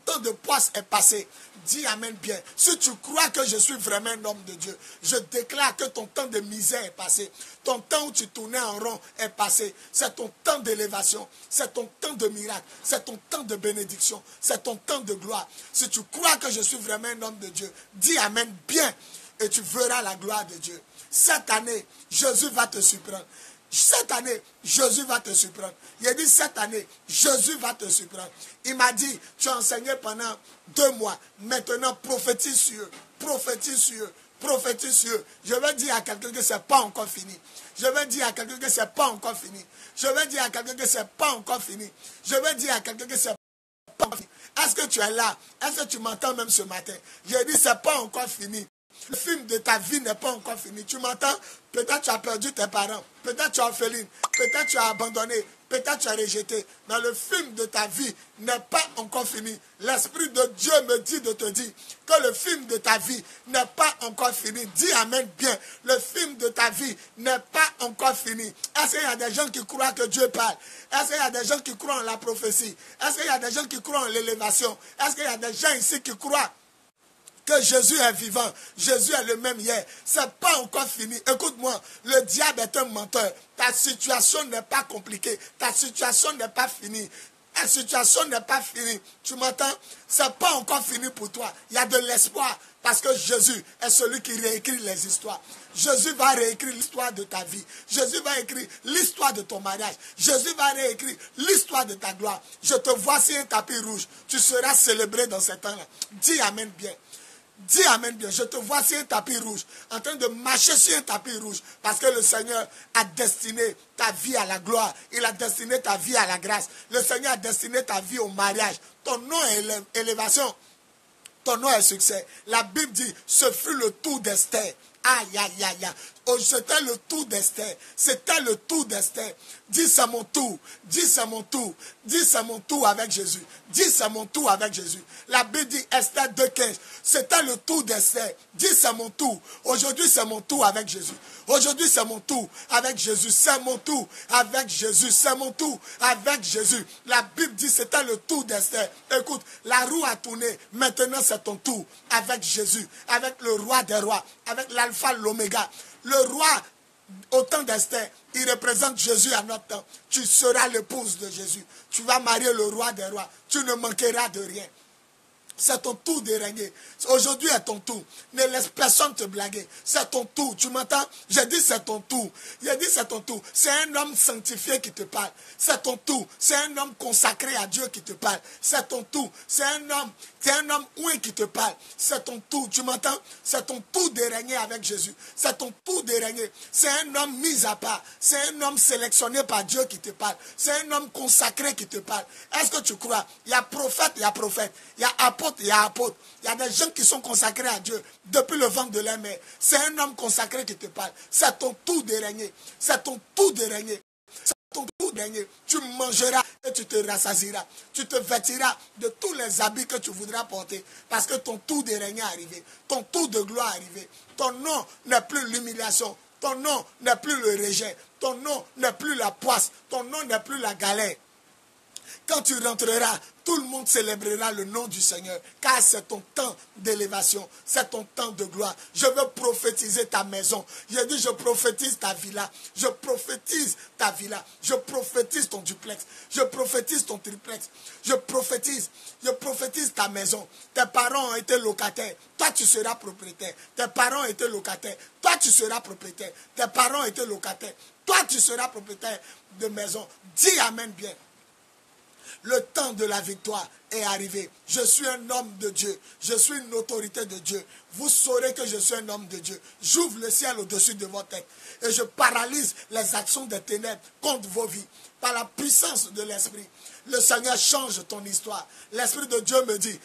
temps de poisse est passé. Dis Amen bien. Si tu crois que je suis vraiment un homme de Dieu, je déclare que ton temps de misère est passé. Ton temps où tu tournais en rond est passé. C'est ton temps d'élévation. C'est ton temps de miracle. C'est ton temps de bénédiction. C'est ton temps de gloire. Si tu crois que je suis vraiment un homme de Dieu, dis Amen bien et tu verras la gloire de Dieu. Cette année, Jésus va te surprendre. Cette année, Jésus va te surprendre. Il a dit cette année, Jésus va te surprendre. Il m'a dit, tu as enseigné pendant 2 mois. Maintenant, prophétise sur eux. Prophétise sur eux. Prophétise sur eux. Je vais dire à quelqu'un que ce n'est pas encore fini. Je vais dire à quelqu'un que ce n'est pas encore fini. Je vais dire à quelqu'un que ce n'est pas encore fini. Je vais dire à quelqu'un que ce n'est pas encore fini. Est-ce que tu es là? Est-ce que tu m'entends même ce matin? J'ai dit, ce n'est pas encore fini. Le film de ta vie n'est pas encore fini. Tu m'entends? Peut-être tu as perdu tes parents. Peut-être tu es orpheline. Peut-être tu as abandonné. Peut-être tu as rejeté. Mais le film de ta vie n'est pas encore fini. L'Esprit de Dieu me dit de te dire que le film de ta vie n'est pas encore fini. Dis Amen bien. Le film de ta vie n'est pas encore fini. Est-ce qu'il y a des gens qui croient que Dieu parle? Est-ce qu'il y a des gens qui croient en la prophétie? Est-ce qu'il y a des gens qui croient en l'élévation? Est-ce qu'il y a des gens ici qui croient que Jésus est vivant, Jésus est le même hier? C'est pas encore fini. Écoute-moi, le diable est un menteur. Ta situation n'est pas compliquée. Ta situation n'est pas finie. Ta situation n'est pas finie. Tu m'entends? C'est pas encore fini pour toi. Il y a de l'espoir parce que Jésus est celui qui réécrit les histoires. Jésus va réécrire l'histoire de ta vie. Jésus va écrire l'histoire de ton mariage. Jésus va réécrire l'histoire de ta gloire. Je te vois sur un tapis rouge. Tu seras célébré dans ce temps-là. Dis Amen bien. Dis Amen bien. Je te vois sur un tapis rouge, en train de marcher sur un tapis rouge, parce que le Seigneur a destiné ta vie à la gloire. Il a destiné ta vie à la grâce. Le Seigneur a destiné ta vie au mariage. Ton nom est élévation. Ton nom est succès. La Bible dit, ce fut le tour d'Esther. Aïe, aïe, aïe, aïe. Oh, c'était le tour d'Esther. C'était le tour d'Esther. Dis c'est mon tour. Dis c'est mon tour. Dis c'est mon tour avec Jésus. Dis c'est mon tour avec Jésus. La Bible dit Esther 2,15. C'était le tour d'Esther. Dis c'est mon tour. Aujourd'hui c'est mon tour avec Jésus. Aujourd'hui c'est mon tour avec Jésus. C'est mon tour avec Jésus. C'est mon tour avec Jésus. La Bible dit c'était le tour d'Esther. Écoute, la roue a tourné. Maintenant c'est ton tour avec Jésus. Avec le roi des rois. Avec l'alpha, l'oméga. Le roi, au temps d'Esther, il représente Jésus à notre temps. Tu seras l'épouse de Jésus. Tu vas marier le roi des rois. Tu ne manqueras de rien. C'est ton tour de régner. Aujourd'hui est ton tour. Ne laisse personne te blaguer. C'est ton tour. Tu m'entends? J'ai dit c'est ton tour. J'ai dit c'est ton tour. C'est un homme sanctifié qui te parle. C'est ton tour. C'est un homme consacré à Dieu qui te parle. C'est ton tour. C'est un homme ouin qui te parle. C'est ton tour. Tu m'entends? C'est ton tour de régner avec Jésus. C'est ton tour de régner. C'est un homme mis à part. C'est un homme sélectionné par Dieu qui te parle. C'est un homme consacré qui te parle. Est-ce que tu crois? Il y a prophète, il y a prophète. Il y a apôtre, il y a apôtre. Il y a des gens qui sont consacrés à Dieu depuis le ventre de leur mère. C'est un homme consacré qui te parle. C'est ton tour de régner. C'est ton tour de régner. C'est ton tour de régner. Tu mangeras et tu te rassasieras. Tu te vêtiras de tous les habits que tu voudras porter. Parce que ton tour de régner est arrivé. Ton tour de gloire est arrivé. Ton nom n'est plus l'humiliation. Ton nom n'est plus le rejet. Ton nom n'est plus la poisse. Ton nom n'est plus la galère. Quand tu rentreras, tout le monde célébrera le nom du Seigneur, car c'est ton temps d'élévation, c'est ton temps de gloire. Je veux prophétiser ta maison. J'ai dit, je prophétise ta villa, je prophétise ta villa, je prophétise ton duplex, je prophétise ton triplex, je prophétise ta maison. Tes parents ont été locataires, toi tu seras propriétaire. Tes parents ont été locataires, toi tu seras propriétaire. Tes parents ont été locataires, toi tu seras propriétaire de maison. Dis amen bien. Le temps de la victoire est arrivé. Je suis un homme de Dieu. Je suis une autorité de Dieu. Vous saurez que je suis un homme de Dieu. J'ouvre le ciel au-dessus de votre tête. Et je paralyse les actions des ténèbres contre vos vies. Par la puissance de l'Esprit. Le Seigneur change ton histoire. L'Esprit de Dieu me dit,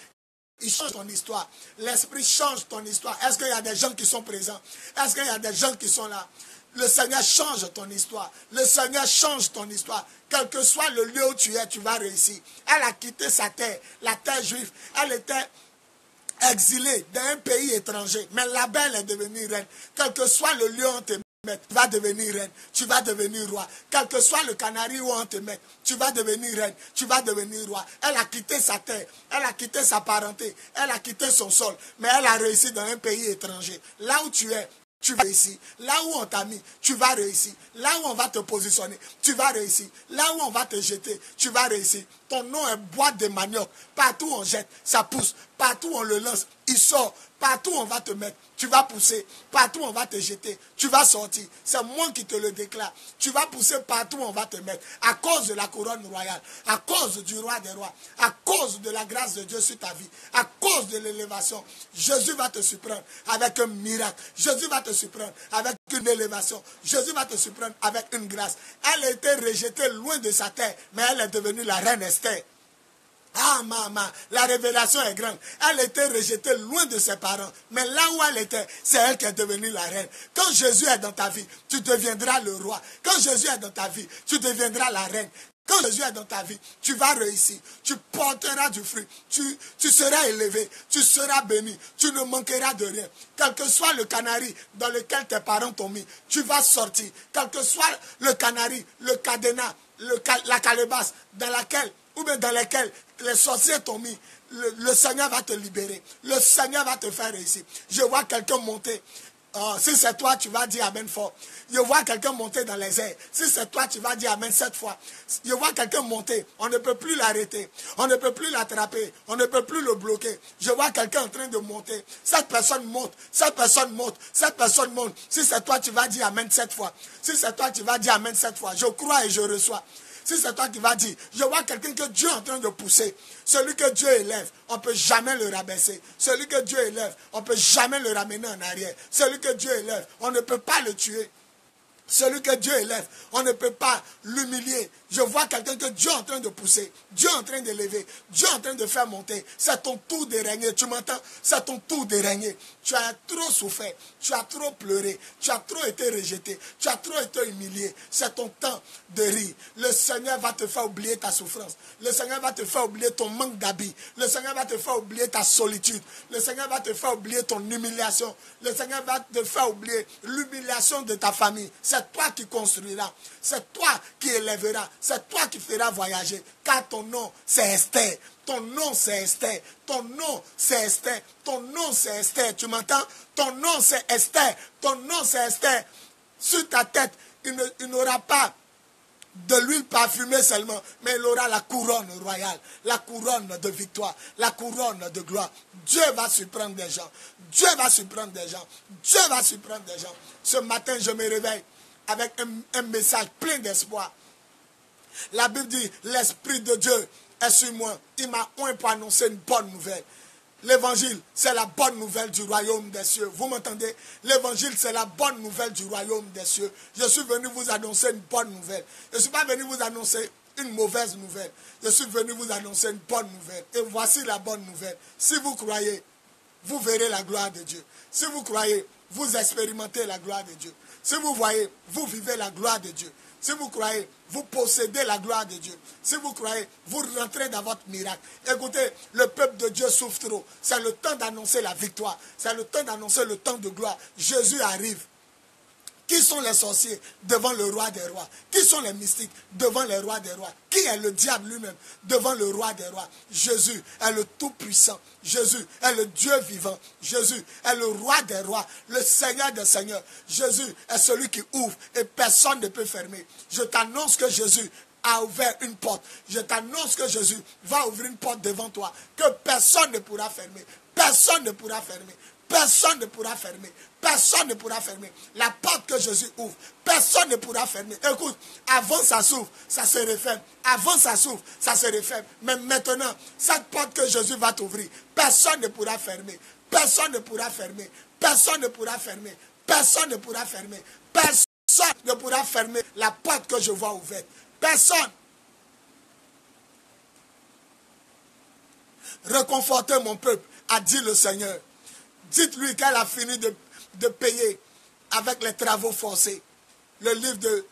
il change ton histoire. L'Esprit change ton histoire. Est-ce qu'il y a des gens qui sont présents? Est-ce qu'il y a des gens qui sont là? Le Seigneur change ton histoire. Le Seigneur change ton histoire. Quel que soit le lieu où tu es, tu vas réussir. Elle a quitté sa terre, la terre juive. Elle était exilée dans un pays étranger. Mais là-bas, elle est devenue reine. Quel que soit le lieu où on te met, tu vas devenir reine. Tu vas devenir roi. Quel que soit le canari où on te met, tu vas devenir reine. Tu vas devenir roi. Elle a quitté sa terre. Elle a quitté sa parenté. Elle a quitté son sol. Mais elle a réussi dans un pays étranger. Là où tu es, tu vas réussir. Là où on t'a mis, tu vas réussir. Là où on va te positionner, tu vas réussir. Là où on va te jeter, tu vas réussir. Ton nom est boîte de manioc. Partout où on jette, ça pousse. Partout où on le lance, il sort. Partout où on va te mettre, tu vas pousser. Partout où on va te jeter, tu vas sortir. C'est moi qui te le déclare. Tu vas pousser partout où on va te mettre. À cause de la couronne royale. À cause du roi des rois. À cause de la grâce de Dieu sur ta vie. À cause de l'élévation. Jésus va te surprendre avec un miracle. Jésus va te surprendre avec une élévation. Jésus va te surprendre avec une grâce. Elle a été rejetée loin de sa terre, mais elle est devenue la reine Esther. Ah, maman, la révélation est grande. Elle était rejetée loin de ses parents. Mais là où elle était, c'est elle qui est devenue la reine. Quand Jésus est dans ta vie, tu deviendras le roi. Quand Jésus est dans ta vie, tu deviendras la reine. Quand Jésus est dans ta vie, tu vas réussir. Tu porteras du fruit. Tu seras élevé. Tu seras béni. Tu ne manqueras de rien. Quel que soit le canari dans lequel tes parents t'ont mis, tu vas sortir. Quel que soit le canari, le cadenas, la calebasse dans laquelle ou bien dans lesquels les sorciers t'ont mis, le Seigneur va te libérer. Le Seigneur va te faire réussir. Je vois quelqu'un monter. Si c'est toi, tu vas dire Amen fort. Je vois quelqu'un monter dans les airs. Si c'est toi, tu vas dire Amen 7 fois. Je vois quelqu'un monter. On ne peut plus l'arrêter. On ne peut plus l'attraper. On ne peut plus le bloquer. Je vois quelqu'un en train de monter. Cette personne monte. Cette personne monte. Cette personne monte. Si c'est toi, tu vas dire Amen 7 fois. Si c'est toi, tu vas dire Amen 7 fois. Je crois et je reçois. Si c'est toi qui vas dire, je vois quelqu'un que Dieu est en train de pousser. Celui que Dieu élève, on ne peut jamais le rabaisser. Celui que Dieu élève, on ne peut jamais le ramener en arrière. Celui que Dieu élève, on ne peut pas le tuer. Celui que Dieu élève, on ne peut pas l'humilier. Je vois quelqu'un que Dieu est en train de pousser, Dieu est en train d'élever, Dieu est en train de faire monter. C'est ton tour de régner, tu m'entends? C'est ton tour de régner. Tu as trop souffert, tu as trop pleuré, tu as trop été rejeté, tu as trop été humilié. C'est ton temps de rire. Le Seigneur va te faire oublier ta souffrance. Le Seigneur va te faire oublier ton manque d'habits. Le Seigneur va te faire oublier ta solitude. Le Seigneur va te faire oublier ton humiliation. Le Seigneur va te faire oublier l'humiliation de ta famille. C'est toi qui construiras. C'est toi qui élèveras. C'est toi qui feras voyager. Car ton nom, c'est Esther. Ton nom, c'est Esther. Ton nom, c'est Esther. Ton nom, c'est Esther. Tu m'entends? Ton nom, c'est Esther. Ton nom, c'est Esther. Sur ta tête, il n'aura pas de l'huile parfumée seulement, mais il aura la couronne royale, la couronne de victoire, la couronne de gloire. Dieu va surprendre des gens. Dieu va surprendre des gens. Dieu va surprendre des gens. Ce matin, je me réveille avec un message plein d'espoir. La Bible dit, l'Esprit de Dieu est sur moi. Il m'a oint pour annoncer une bonne nouvelle. L'évangile, c'est la bonne nouvelle du royaume des cieux. Vous m'entendez? L'évangile, c'est la bonne nouvelle du royaume des cieux. Je suis venu vous annoncer une bonne nouvelle. Je ne suis pas venu vous annoncer une mauvaise nouvelle. Je suis venu vous annoncer une bonne nouvelle. Et voici la bonne nouvelle. Si vous croyez, vous verrez la gloire de Dieu. Si vous croyez, vous expérimentez la gloire de Dieu. Si vous voyez, vous vivez la gloire de Dieu. Si vous croyez, vous possédez la gloire de Dieu. Si vous croyez, vous rentrez dans votre miracle. Écoutez, le peuple de Dieu souffre trop. C'est le temps d'annoncer la victoire. C'est le temps d'annoncer le temps de gloire. Jésus arrive. Qui sont les sorciers devant le roi des rois? Qui sont les mystiques devant les rois des rois? Qui est le diable lui-même devant le roi des rois? Jésus est le Tout-Puissant. Jésus est le Dieu vivant. Jésus est le roi des rois, le Seigneur des seigneurs. Jésus est celui qui ouvre et personne ne peut fermer. Je t'annonce que Jésus a ouvert une porte. Je t'annonce que Jésus va ouvrir une porte devant toi que personne ne pourra fermer. Personne ne pourra fermer. Personne ne pourra fermer. Personne ne pourra fermer. La porte que Jésus ouvre, personne ne pourra fermer. Écoute, avant ça s'ouvre, ça se referme. Avant ça s'ouvre, ça se referme. Mais maintenant, cette porte que Jésus va t'ouvrir, personne ne pourra fermer. Personne ne pourra fermer. Personne ne pourra fermer. Personne ne pourra fermer. Personne ne pourra fermer la porte que je vois ouverte. Personne. Reconfortez mon peuple, a dit le Seigneur. Dites-lui qu'elle a fini de payer avec les travaux forcés. Le livre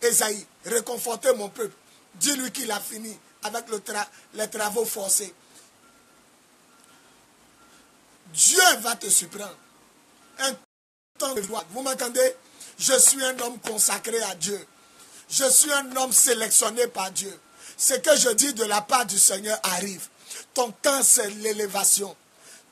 d'Ésaïe. Réconfortez mon peuple. Dis-lui qu'il a fini avec les travaux forcés. Dieu va te surprendre. Un temps de gloire. Vous m'entendez? Je suis un homme consacré à Dieu. Je suis un homme sélectionné par Dieu. Ce que je dis de la part du Seigneur arrive. Ton temps, c'est l'élévation.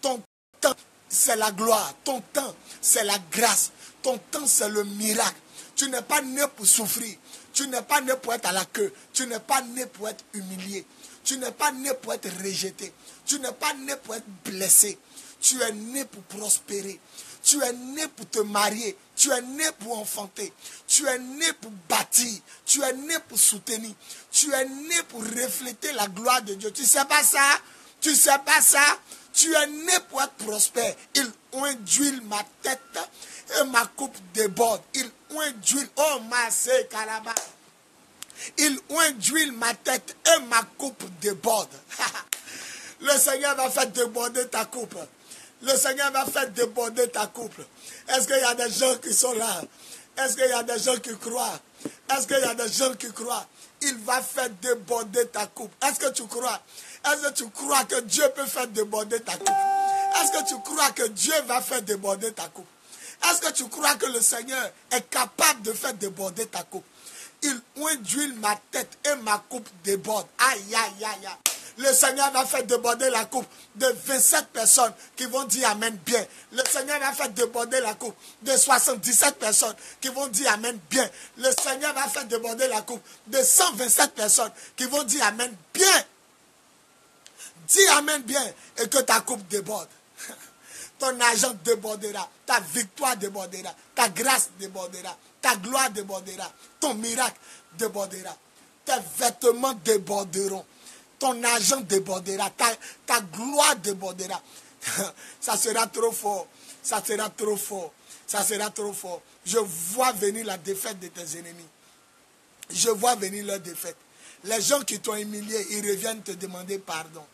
Ton temps, c'est la gloire. Ton temps, c'est la grâce. Ton temps, c'est le miracle. Tu n'es pas né pour souffrir. Tu n'es pas né pour être à la queue. Tu n'es pas né pour être humilié. Tu n'es pas né pour être rejeté. Tu n'es pas né pour être blessé. Tu es né pour prospérer. Tu es né pour te marier. Tu es né pour enfanter. Tu es né pour bâtir. Tu es né pour soutenir. Tu es né pour refléter la gloire de Dieu. Tu ne sais pas ça? Tu ne sais pas ça? Tu es né pour être prospère. Il oint d'huile ma tête et ma coupe déborde. Il oint d'huile. Oh, ma c'est caraba. Il oint d'huile ma tête et ma coupe déborde. Le Seigneur va faire déborder ta coupe. Le Seigneur va faire déborder ta coupe. Est-ce qu'il y a des gens qui sont là? Est-ce qu'il y a des gens qui croient? Est-ce qu'il y a des gens qui croient? Il va faire déborder ta coupe. Est-ce que tu crois? Est-ce que tu crois que Dieu peut faire déborder ta coupe? Est-ce que tu crois que Dieu va faire déborder ta coupe? Est-ce que tu crois que le Seigneur est capable de faire déborder ta coupe? Il oint d'huile ma tête et ma coupe déborde. Aïe, aïe, aïe, aïe. Le Seigneur va faire déborder la coupe de 27 personnes qui vont dire Amen bien. Le Seigneur va faire déborder la coupe de 77 personnes qui vont dire Amen bien. Le Seigneur va faire déborder la coupe de 127 personnes qui vont dire Amen bien. Dis Amen bien et que ta coupe déborde. Ton argent débordera, ta victoire débordera, ta grâce débordera, ta gloire débordera, ton miracle débordera, tes vêtements déborderont. Ton argent débordera, ta gloire débordera. Ça sera trop fort, ça sera trop fort, ça sera trop fort. Je vois venir la défaite de tes ennemis. Je vois venir leur défaite. Les gens qui t'ont humilié, ils reviennent te demander pardon.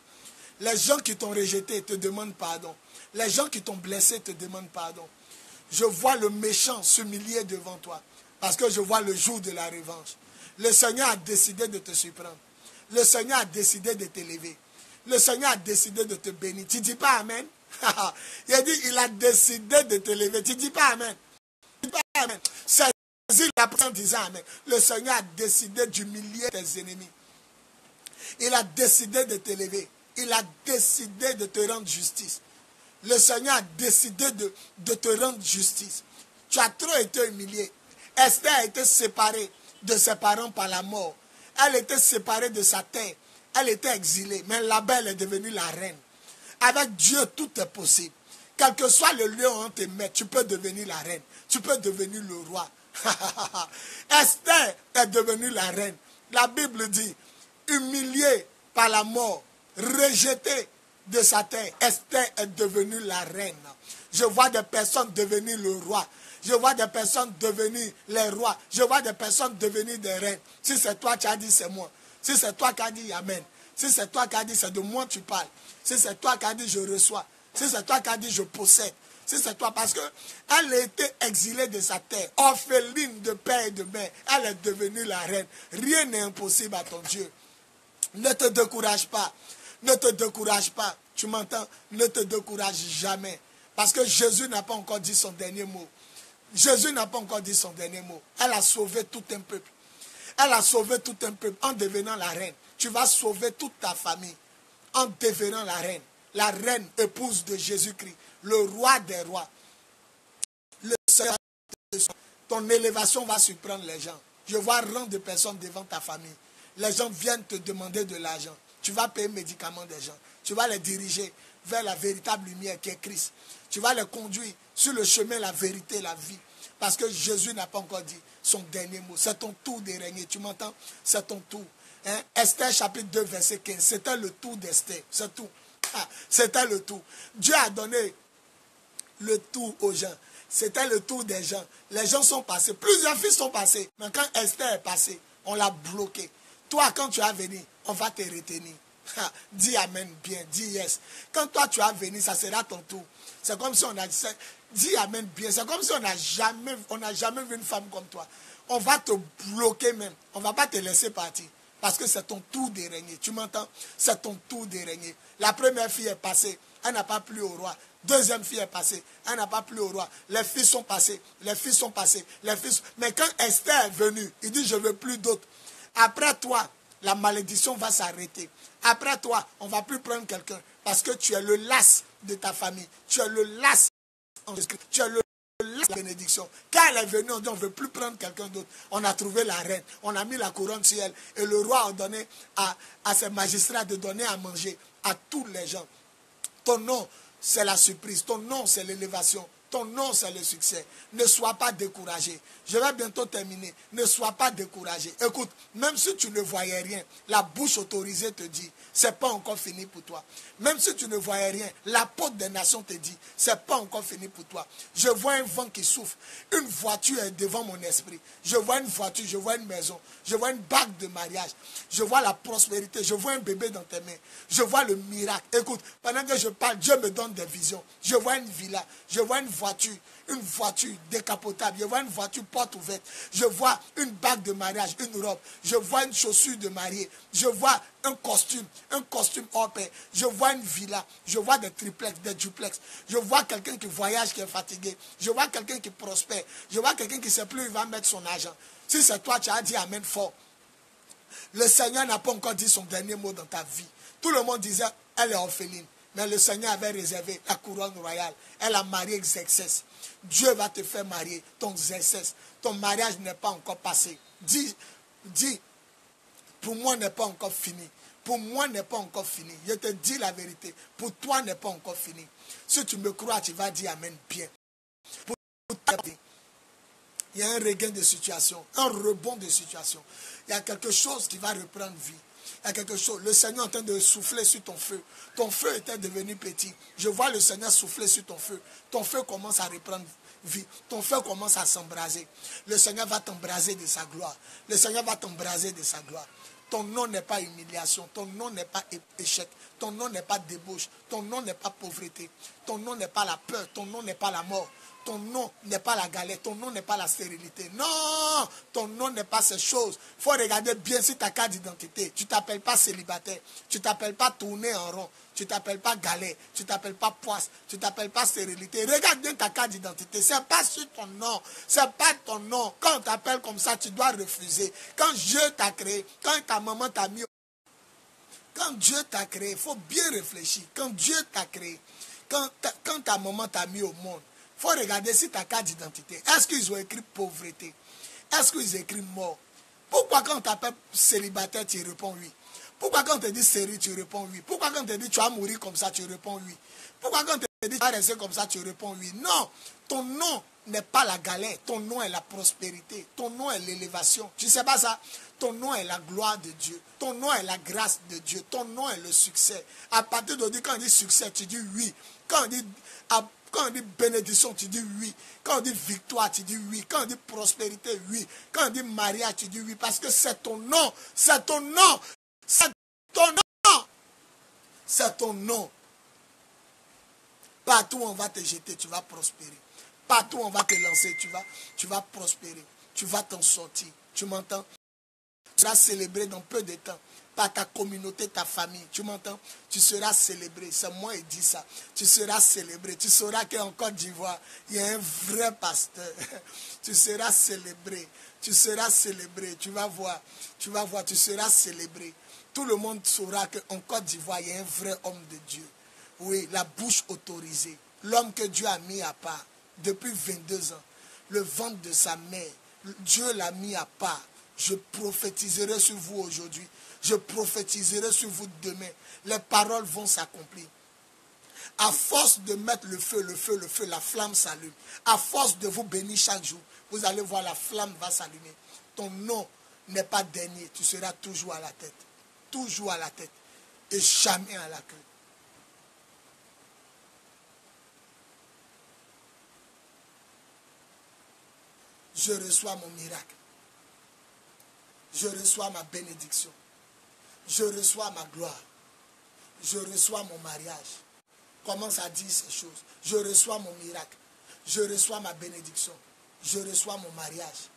Les gens qui t'ont rejeté te demandent pardon. Les gens qui t'ont blessé te demandent pardon. Je vois le méchant s'humilier devant toi. Parce que je vois le jour de la revanche. Le Seigneur a décidé de te surprendre. Le Seigneur a décidé de t'élever. Le Seigneur a décidé de te bénir. Tu ne dis pas Amen? Il a dit, il a décidé de t'élever. Tu ne dis pas Amen? Tu ne dis pas Amen. Saisis la personne en disant Amen. Le Seigneur a décidé d'humilier tes ennemis. Il a décidé de t'élever. Il a décidé de te rendre justice. Le Seigneur a décidé de te rendre justice. Tu as trop été humilié. Esther a été séparée de ses parents par la mort. Elle était séparée de sa terre. Elle était exilée. Mais là-bas, elle est devenue la reine. Avec Dieu, tout est possible. Quel que soit le lieu où on te met, tu peux devenir la reine. Tu peux devenir le roi. Esther est devenue la reine. La Bible dit, humiliée par la mort, rejetée de sa terre, Esther est devenue la reine. Je vois des personnes devenir le roi. Je vois des personnes devenir les rois. Je vois des personnes devenir des reines. Si c'est toi qui as dit, c'est moi. Si c'est toi qui as dit, Amen. Si c'est toi qui as dit, c'est de moi tu parles. Si c'est toi qui as dit, je reçois. Si c'est toi qui as dit, je possède. Si c'est toi, parce qu'elle a été exilée de sa terre, orpheline de père et de mère. Elle est devenue la reine. Rien n'est impossible à ton Dieu. Ne te décourage pas. Ne te décourage pas. Tu m'entends? Ne te décourage jamais. Parce que Jésus n'a pas encore dit son dernier mot. Jésus n'a pas encore dit son dernier mot. Elle a sauvé tout un peuple. Elle a sauvé tout un peuple en devenant la reine. Tu vas sauver toute ta famille en devenant la reine. La reine épouse de Jésus-Christ. Le roi des rois. Le Seigneur, ton élévation va surprendre les gens. Je vois un rang de personnes devant ta famille. Les gens viennent te demander de l'argent. Tu vas payer les médicaments des gens. Tu vas les diriger vers la véritable lumière qui est Christ. Tu vas les conduire sur le chemin, la vérité, la vie. Parce que Jésus n'a pas encore dit son dernier mot. C'est ton tour de régner. Tu m'entends? C'est ton tour. Hein? Esther chapitre 2 verset 15. C'était le tour d'Esther. C'est tout. Ah, c'était le tour. Dieu a donné le tour aux gens. C'était le tour des gens. Les gens sont passés. Plusieurs filles sont passées. Mais quand Esther est passée, on l'a bloqué. Toi, quand tu as venu, on va te retenir. Dis Amen bien, dis yes. Quand toi tu as venu, ça sera ton tour. C'est comme si on a dit, dis Amen bien. C'est comme si on n'a jamais vu une femme comme toi. On va te bloquer même. On ne va pas te laisser partir. Parce que c'est ton tour de régner. Tu m'entends? C'est ton tour de régner. La première fille est passée. Elle n'a pas plu au roi. Deuxième fille est passée. Elle n'a pas plu au roi. Les filles sont passées. Les filles sont passées. Mais quand Esther est venue, il dit, je ne veux plus d'autres. Après toi, la malédiction va s'arrêter. Après toi, on ne va plus prendre quelqu'un. Parce que tu es le las de ta famille. Tu es le las en Jésus-Christ. Tu es le las de la bénédiction. Quand elle est venue, on dit, on ne veut plus prendre quelqu'un d'autre. On a trouvé la reine. On a mis la couronne sur elle. Et le roi a donné à ses magistrats de donner à manger à tous les gens. Ton nom, c'est la surprise. Ton nom, c'est l'élévation. Ton nom, c'est le succès. Ne sois pas découragé. Je vais bientôt terminer. Ne sois pas découragé. Écoute, même si tu ne voyais rien, la bouche autorisée te dit, c'est pas encore fini pour toi. Même si tu ne voyais rien, l'apôtre des nations te dit, c'est pas encore fini pour toi. Je vois un vent qui souffle. Une voiture est devant mon esprit. Je vois une voiture, je vois une maison. Je vois une bague de mariage. Je vois la prospérité. Je vois un bébé dans tes mains. Je vois le miracle. Écoute, pendant que je parle, Dieu me donne des visions. Je vois une villa. Je vois une voiture décapotable. Je vois une voiture porte ouverte. Je vois une bague de mariage, une robe. Je vois une chaussure de mariée. Je vois un costume hors pair. Je vois une villa. Je vois des triplex, des duplex. Je vois quelqu'un qui voyage, qui est fatigué. Je vois quelqu'un qui prospère. Je vois quelqu'un qui ne sait plus où il va mettre son argent. Si c'est toi, tu as dit Amen fort. Le Seigneur n'a pas encore dit son dernier mot dans ta vie. Tout le monde disait, elle est orpheline. Mais le Seigneur avait réservé la couronne royale. Elle a marié Xerxès. Dieu va te faire marier ton Xerxès. Ton mariage n'est pas encore passé. Dis, pour moi n'est pas encore fini. Pour moi n'est pas encore fini. Je te dis la vérité. Pour toi n'est pas encore fini. Si tu me crois, tu vas dire Amen bien. Pour toi, il y a un regain de situation, un rebond de situation. Il y a quelque chose qui va reprendre vie. Il y a quelque chose. Le Seigneur est en train de souffler sur ton feu. Ton feu était devenu petit. Je vois le Seigneur souffler sur ton feu. Ton feu commence à reprendre vie. Ton feu commence à s'embraser. Le Seigneur va t'embraser de sa gloire. Le Seigneur va t'embraser de sa gloire. Ton nom n'est pas humiliation, ton nom n'est pas échec, ton nom n'est pas débauche, ton nom n'est pas pauvreté, ton nom n'est pas la peur, ton nom n'est pas la mort, ton nom n'est pas la galère, ton nom n'est pas la stérilité. Non, ton nom n'est pas ces choses. Il faut regarder bien sur ta carte d'identité. Tu ne t'appelles pas célibataire, tu ne t'appelles pas tourner en rond, tu ne t'appelles pas galère, tu ne t'appelles pas poisse, tu ne t'appelles pas stérilité. Regarde bien ta carte d'identité. Ce n'est pas sur ton nom, ce n'est pas ton nom. Quand on t'appelle comme ça, tu dois refuser. Quand Dieu t'a créé, quand ta maman t'a mis, quand Dieu t'a créé, il faut bien réfléchir. Quand Dieu t'a créé, quand ta maman t'a mis au monde, il faut regarder si ta carte d'identité. Est-ce qu'ils ont écrit pauvreté? Est-ce qu'ils ont écrit mort? Pourquoi quand on t'appelle célibataire, tu réponds oui? Pourquoi quand on te dit stérile, tu réponds oui? Pourquoi quand on te dit tu vas mourir comme ça, tu réponds oui? Pourquoi quand on te dit tu vas rester comme ça, tu réponds oui? Non, ton nom n'est pas la galère, ton nom est la prospérité, ton nom est l'élévation. Tu ne sais pas ça? Ton nom est la gloire de Dieu, ton nom est la grâce de Dieu, ton nom est le succès. À partir d'aujourd'hui, quand on dit succès, tu dis oui. Quand on dit bénédiction, tu dis oui. Quand on dit victoire, tu dis oui. Quand on dit prospérité, oui. Quand on dit mariage, tu dis oui. Parce que c'est ton nom. C'est ton nom. C'est ton nom. C'est ton nom. Partout où on va te jeter, tu vas prospérer. Partout où on va te lancer, tu vas prospérer. Tu vas t'en sortir. Tu m'entends? Tu vas célébrer dans peu de temps. Par ta communauté, ta famille. Tu m'entends? Tu seras célébré. C'est moi qui dis ça. Tu seras célébré. Tu sauras qu'en Côte d'Ivoire, il y a un vrai pasteur. Tu seras célébré. Tu seras célébré. Tu vas voir. Tu vas voir. Tu seras célébré. Tout le monde saura qu'en Côte d'Ivoire, il y a un vrai homme de Dieu. Oui, la bouche autorisée. L'homme que Dieu a mis à part depuis 22 ans. Le ventre de sa mère. Dieu l'a mis à part. Je prophétiserai sur vous aujourd'hui. Je prophétiserai sur vous demain. Les paroles vont s'accomplir. À force de mettre le feu, la flamme s'allume. À force de vous bénir chaque jour, vous allez voir la flamme va s'allumer. Ton nom n'est pas dernier. Tu seras toujours à la tête. Toujours à la tête. Et jamais à la queue. Je reçois mon miracle. Je reçois ma bénédiction. Je reçois ma gloire. Je reçois mon mariage. Commence à dire ces choses. Je reçois mon miracle. Je reçois ma bénédiction. Je reçois mon mariage.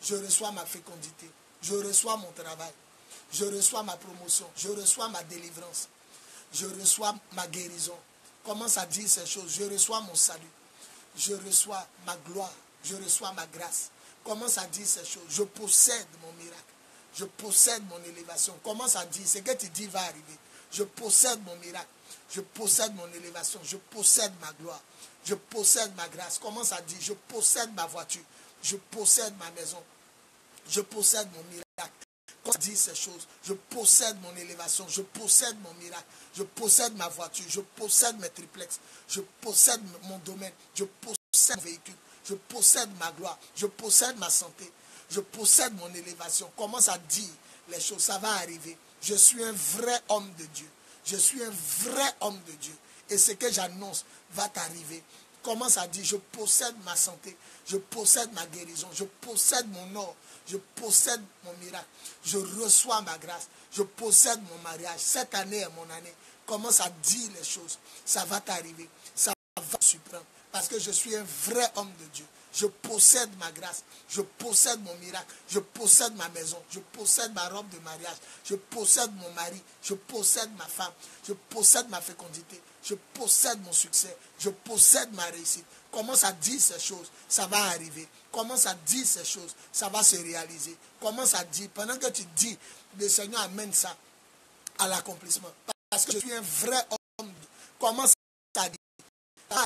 Je reçois ma fécondité. Je reçois mon travail. Je reçois ma promotion. Je reçois ma délivrance. Je reçois ma guérison. Commence à dire ces choses. Je reçois mon salut. Je reçois ma gloire. Je reçois ma grâce. Commence à dire ces choses. Je possède mon miracle. Je possède mon élévation. Commence à dire, ce que tu dis va arriver. Je possède mon miracle. Je possède mon élévation. Je possède ma gloire. Je possède ma grâce. Commence à dire, je possède ma voiture. Je possède ma maison. Je possède mon miracle. Commence à dire ces choses. Je possède mon élévation. Je possède mon miracle. Je possède ma voiture. Je possède mes triplex. Je possède mon domaine. Je possède mon véhicule. Je possède ma gloire. Je possède ma santé. Je possède mon élévation. Commence à dire les choses. Ça va arriver. Je suis un vrai homme de Dieu. Je suis un vrai homme de Dieu. Et ce que j'annonce va t'arriver. Commence à dire, je possède ma santé. Je possède ma guérison. Je possède mon or. Je possède mon miracle. Je reçois ma grâce. Je possède mon mariage. Cette année est mon année. Commence à dire les choses. Ça va t'arriver. Ça va te surprendre. Parce que je suis un vrai homme de Dieu. Je possède ma grâce. Je possède mon miracle. Je possède ma maison. Je possède ma robe de mariage. Je possède mon mari. Je possède ma femme. Je possède ma fécondité. Je possède mon succès. Je possède ma réussite. Commence à dire ces choses. Ça va arriver. Commence à dire ces choses. Ça va se réaliser. Commence à dire. Pendant que tu dis, le Seigneur amène ça à l'accomplissement. Parce que je suis un vrai homme. Commence à dire.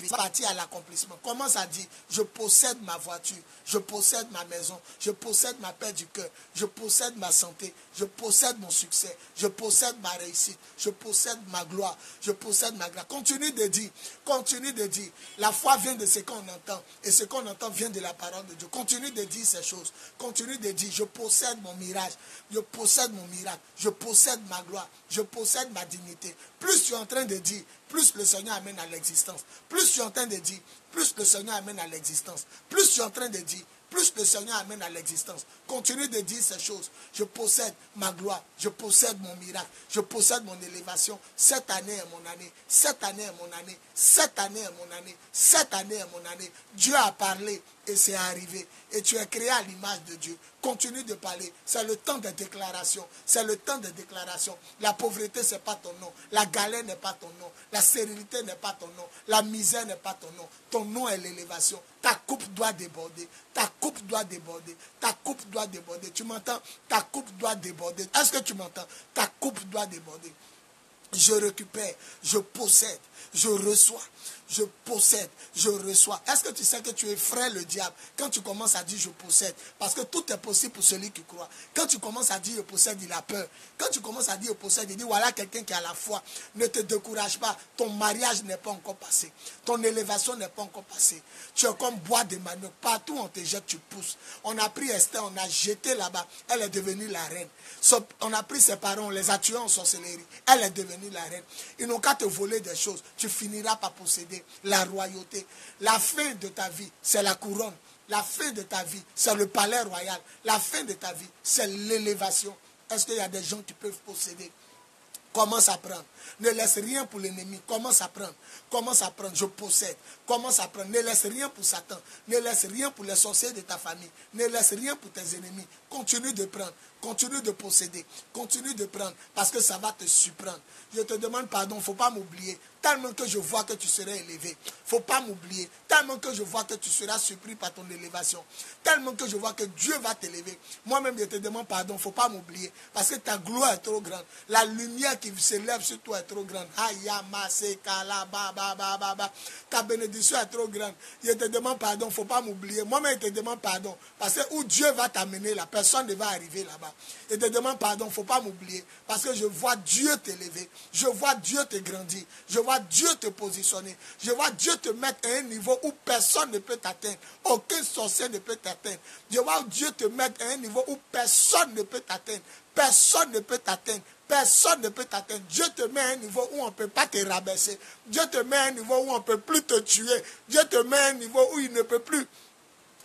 Partir à l'accomplissement. Commence à dire, je possède ma voiture, je possède ma maison, je possède ma paix du cœur, je possède ma santé, je possède mon succès, je possède ma réussite, je possède ma gloire, je possède ma grâce. Continue de dire, continue de dire. La foi vient de ce qu'on entend et ce qu'on entend vient de la parole de Dieu. Continue de dire ces choses. Continue de dire, je possède mon mirage, je possède mon miracle, je possède ma gloire, je possède ma dignité. Plus tu es en train de dire, plus le Seigneur amène à l'existence. Plus tu es en train de dire, plus le Seigneur amène à l'existence. Plus tu es en train de dire, plus le Seigneur amène à l'existence. Continue de dire ces choses. Je possède ma gloire. Je possède mon miracle. Je possède mon élévation. Cette année est mon année. Cette année est mon année. Cette année est mon année. Cette année est mon année. Dieu a parlé et c'est arrivé. Et tu es créé à l'image de Dieu. Continue de parler. C'est le temps des déclarations. C'est le temps des déclarations. La pauvreté, ce n'est pas ton nom. La galère n'est pas ton nom. La stérilité n'est pas ton nom. La misère n'est pas ton nom. Ton nom est l'élévation. Ta coupe doit déborder. Ta coupe doit déborder. Ta coupe doit déborder. Tu m'entends? Ta coupe doit déborder. Est-ce que tu m'entends? Ta coupe doit déborder. Je récupère, je possède, je reçois, je possède, je reçois. Est-ce que tu sais que tu effraies le diable quand tu commences à dire je possède? Parce que tout est possible pour celui qui croit. Quand tu commences à dire je possède, il a peur. Quand tu commences à dire je possède, il dit voilà quelqu'un qui a la foi. Ne te décourage pas. Ton mariage n'est pas encore passé. Ton élévation n'est pas encore passée. Tu es comme bois de manioc. Partout où on te jette, tu pousses. On a pris Esther, on a jeté là-bas. Elle est devenue la reine. On a pris ses parents, on les a tués en sorcellerie. Elle est devenue la reine. Ils n'ont qu'à te voler des choses. Tu finiras par posséder la royauté. La fin de ta vie, c'est la couronne. La fin de ta vie, c'est le palais royal. La fin de ta vie, c'est l'élévation. Est-ce qu'il y a des gens qui peuvent posséder? Commence à prendre. Ne laisse rien pour l'ennemi. Commence à prendre. Commence à prendre. Je possède. Commence à prendre. Ne laisse rien pour Satan. Ne laisse rien pour les sorciers de ta famille. Ne laisse rien pour tes ennemis. Continue de prendre. Continue de posséder. Continue de prendre. Parce que ça va te surprendre. Je te demande pardon. Il ne faut pas m'oublier. Tellement que je vois que tu seras élevé. Il ne faut pas m'oublier. Tellement que je vois que tu seras surpris par ton élévation. Tellement que je vois que Dieu va t'élever. Moi-même, je te demande pardon. Il ne faut pas m'oublier. Parce que ta gloire est trop grande. La lumière qui s'élève sur toi est trop grande. Ta bénédiction est trop grande. Je te demande pardon. Il ne faut pas m'oublier. Moi-même, je te demande pardon. Parce que où Dieu va t'amener, la personne ne va arriver là-bas. Je te demande pardon. Il ne faut pas m'oublier. Parce que je vois Dieu t'élever. Je vois Dieu te grandir. Je vois Dieu te positionner. Je vois Dieu te mettre à un niveau où personne ne peut t'atteindre. Aucun sorcier ne peut t'atteindre. Je vois Dieu te mettre à un niveau où personne ne peut t'atteindre. Personne ne peut t'atteindre. Personne ne peut t'atteindre. Dieu te met à un niveau où on ne peut pas te rabaisser. Dieu te met à un niveau où on ne peut plus te tuer. Dieu te met à un niveau où il ne peut plus.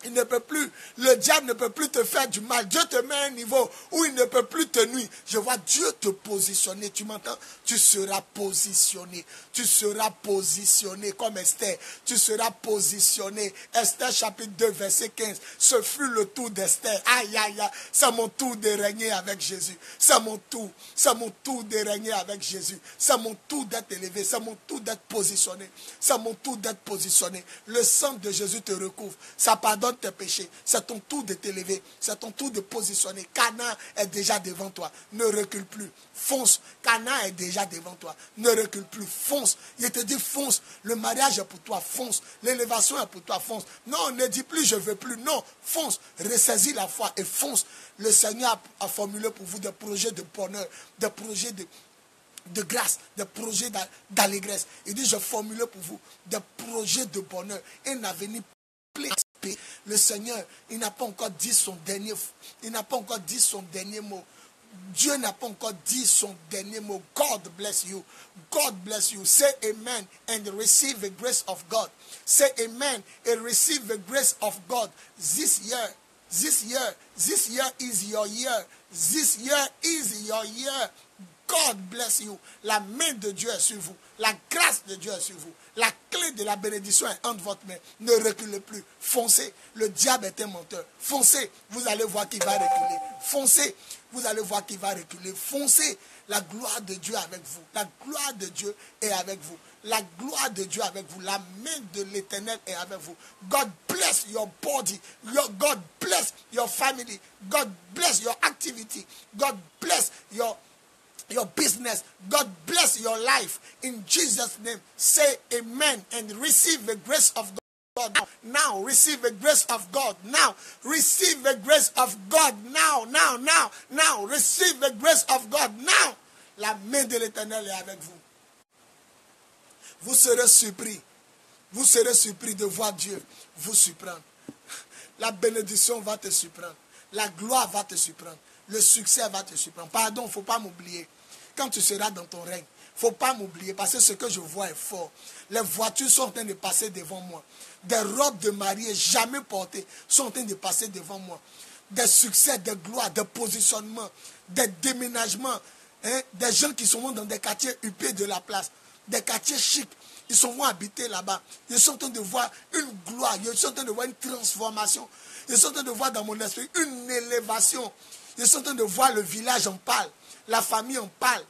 Il ne peut plus, le diable ne peut plus te faire du mal. Dieu te met à un niveau où il ne peut plus te nuire. Je vois Dieu te positionner. Tu m'entends? Tu seras positionné. Tu seras positionné comme Esther. Tu seras positionné. Esther chapitre 2 verset 15. Ce fut le tour d'Esther. Aïe aïe aïe. C'est mon tour de régner avec Jésus. C'est mon tour. C'est mon tour de régner avec Jésus. C'est mon tour d'être élevé. C'est mon tour d'être positionné. C'est mon tour d'être positionné. Le sang de Jésus te recouvre. Ça pardonne tes péchés. C'est ton tour de t'élever. C'est ton tour de positionner. Canaan est déjà devant toi. Ne recule plus. Fonce. Canaan est déjà devant toi. Ne recule plus. Fonce. Je te dis fonce. Le mariage est pour toi. Fonce. L'élévation est pour toi. Fonce. Non, ne dis plus je veux plus. Non, fonce. Ressaisis la foi et fonce. Le Seigneur a formulé pour vous des projets de bonheur, des projets de grâce, des projets d'allégresse. Il dit, je formule pour vous des projets de bonheur, un avenir plein. Le Seigneur, il n'a pas encore dit son dernier mot. Dieu n'a pas encore dit son dernier mot. God bless you. God bless you. Say amen and receive the grace of God. Say amen and receive the grace of God. This year is your year. This year is your year. God bless you. La main de Dieu est sur vous. La grâce de Dieu est sur vous. La clé de la bénédiction est entre votre main. Ne reculez plus. Foncez. Le diable est un menteur. Foncez. Vous allez voir qu'il va reculer. Foncez. Vous allez voir qu'il va reculer. Foncez. La gloire de Dieu est avec vous. La gloire de Dieu est avec vous. La gloire de Dieu est avec vous. La main de l'Éternel est avec vous. God bless your body. God bless your family. God bless your activity. God bless your business. God bless your life. In Jesus' name, say amen and receive the grace of God. Now, receive the grace of God. Now, receive the grace of God. Now, receive the grace of God. Now, la main de l'Éternel est avec vous. Vous serez surpris. Vous serez surpris de voir Dieu vous surprendre. La bénédiction va te surprendre. La gloire va te surprendre. Le succès va te surprendre. Pardon, il ne faut pas m'oublier. Quand tu seras dans ton règne, faut pas m'oublier parce que ce que je vois est fort. Les voitures sont en train de passer devant moi. Des robes de mariée jamais portées sont en train de passer devant moi. Des succès, des gloires, des positionnements, des déménagements. Hein, des gens qui sont dans des quartiers huppés de la place, des quartiers chics. Ils sont venus habiter là-bas. Ils sont en train de voir une gloire. Ils sont en train de voir une transformation. Ils sont en train de voir dans mon esprit une élévation. Ils sont en train de voir le village en parle. La famille en parle.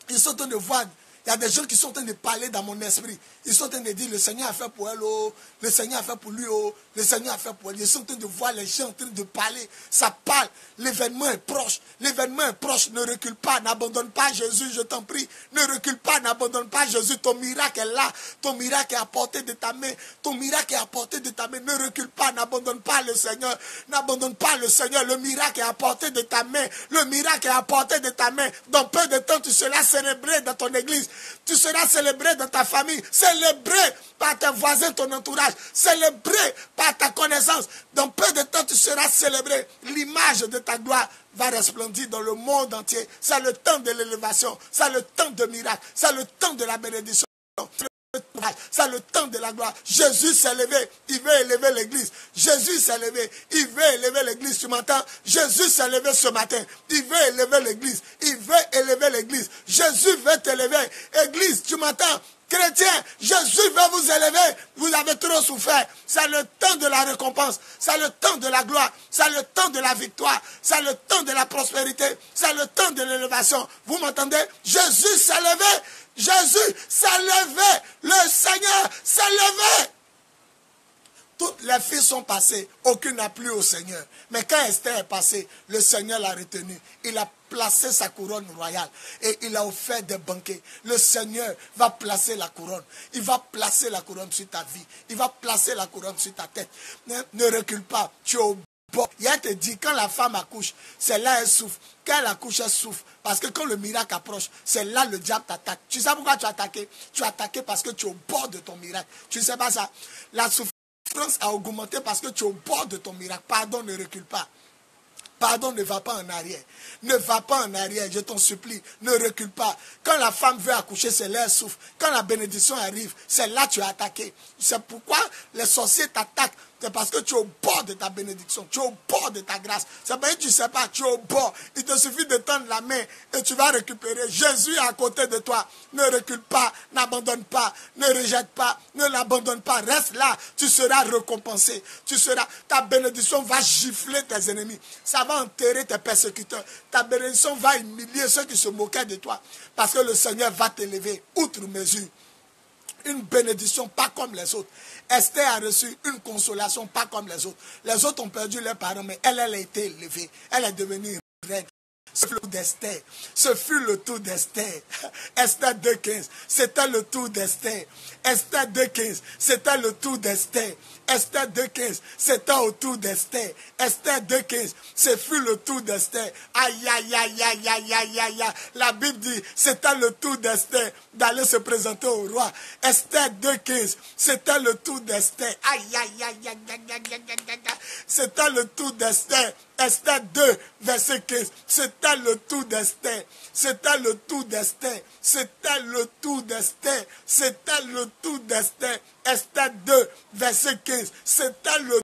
Ils sont en train de voir. Il y a des gens qui sont en train de parler dans mon esprit. Ils sont en train de dire, le Seigneur a fait pour elle, oh. Le Seigneur a fait pour lui, oh. Le Seigneur a fait pour elle. Ils sont en train de voir les gens en train de parler. Ça parle. L'événement est proche. L'événement est proche. Ne recule pas. N'abandonne pas Jésus, je t'en prie. Ne recule pas. N'abandonne pas Jésus. Ton miracle est là. Ton miracle est à portée de ta main. Ton miracle est à portée de ta main. Ne recule pas. N'abandonne pas le Seigneur. N'abandonne pas le Seigneur. Le miracle est à portée de ta main. Le miracle est à portée de ta main. Dans peu de temps, tu seras célébré dans ton église. Tu seras célébré dans ta famille, célébré par tes voisins, ton entourage, célébré par ta connaissance. Dans peu de temps, tu seras célébré. L'image de ta gloire va resplendir dans le monde entier. C'est le temps de l'élévation, c'est le temps de miracle, c'est le temps de la bénédiction. C'est le temps de la gloire. Jésus s'est levé, il veut élever l'église. Jésus s'est levé, il veut élever l'église. Tu m'entends? Jésus s'est levé ce matin, il veut élever l'église. Il veut élever l'église. Jésus veut t'élever. Église, tu m'entends? Chrétien, Jésus veut vous élever. Vous avez trop souffert. C'est le temps de la récompense. C'est le temps de la gloire. C'est le temps de la victoire. C'est le temps de la prospérité. C'est le temps de l'élévation. Vous m'entendez? Jésus s'est levé. Jésus s'est levé. Le Seigneur s'est levé. Toutes les filles sont passées. Aucune n'a plu au Seigneur. Mais quand Esther est passée, le Seigneur l'a retenue. Il a placé sa couronne royale et il a offert des banquets. Le Seigneur va placer la couronne. Il va placer la couronne sur ta vie. Il va placer la couronne sur ta tête. Ne recule pas. Tu es au bord. Il a te dit, quand la femme accouche, c'est là elle souffre. Quand elle accouche, elle souffre. Parce que quand le miracle approche, c'est là le diable t'attaque. Tu sais pourquoi tu as attaqué? Tu as attaqué parce que tu es au bord de ton miracle. Tu ne sais pas ça? La souffrance a augmenté parce que tu es au bord de ton miracle. Pardon, ne recule pas. Pardon, ne va pas en arrière. Ne va pas en arrière, je t'en supplie. Ne recule pas. Quand la femme veut accoucher, c'est là elle souffre. Quand la bénédiction arrive, c'est là que tu es attaqué. C'est pourquoi les sorciers t'attaquent. C'est parce que tu es au bord de ta bénédiction. Tu es au bord de ta grâce. C'est parce que tu ne sais pas, tu es au bord. Il te suffit de tendre la main et tu vas récupérer. Jésus est à côté de toi. Ne recule pas, n'abandonne pas, ne rejette pas, ne l'abandonne pas. Reste là, tu seras récompensé. Ta bénédiction va gifler tes ennemis. Ça va enterrer tes persécuteurs. Ta bénédiction va humilier ceux qui se moquaient de toi. Parce que le Seigneur va t'élever outre mesure. Une bénédiction pas comme les autres. Esther a reçu une consolation pas comme les autres. Les autres ont perdu leurs parents, mais elle a été élevée. Elle est devenue reine. Ce fut le tour d'Esther. Ce fut le tour d'Esther. Esther 2.15. C'était le tour d'Esther. Esther 2.15. C'était le tour d'Esther. Esther 2.15. C'était au tour d'Esther. Esther 2.15. Ce fut le tour d'Esther. Aïe, aïe, aïe, aïe, aïe, aïe, aïe, aïe. La Bible dit, c'était le tour d'Esther d'aller se présenter au roi. Esther 2.15. C'était le tour d'Esther. Aïe, aïe, aïe, aïe, aïe, aïe, aïe, aïe. C'était le tour d'Esther. Esther 2, verset 15. C'était le tour d'Esther. C'était le tour d'Esther. C'était le tour d'Esther. C'était le tour d'Esther. Esther 2, verset 15. C'était le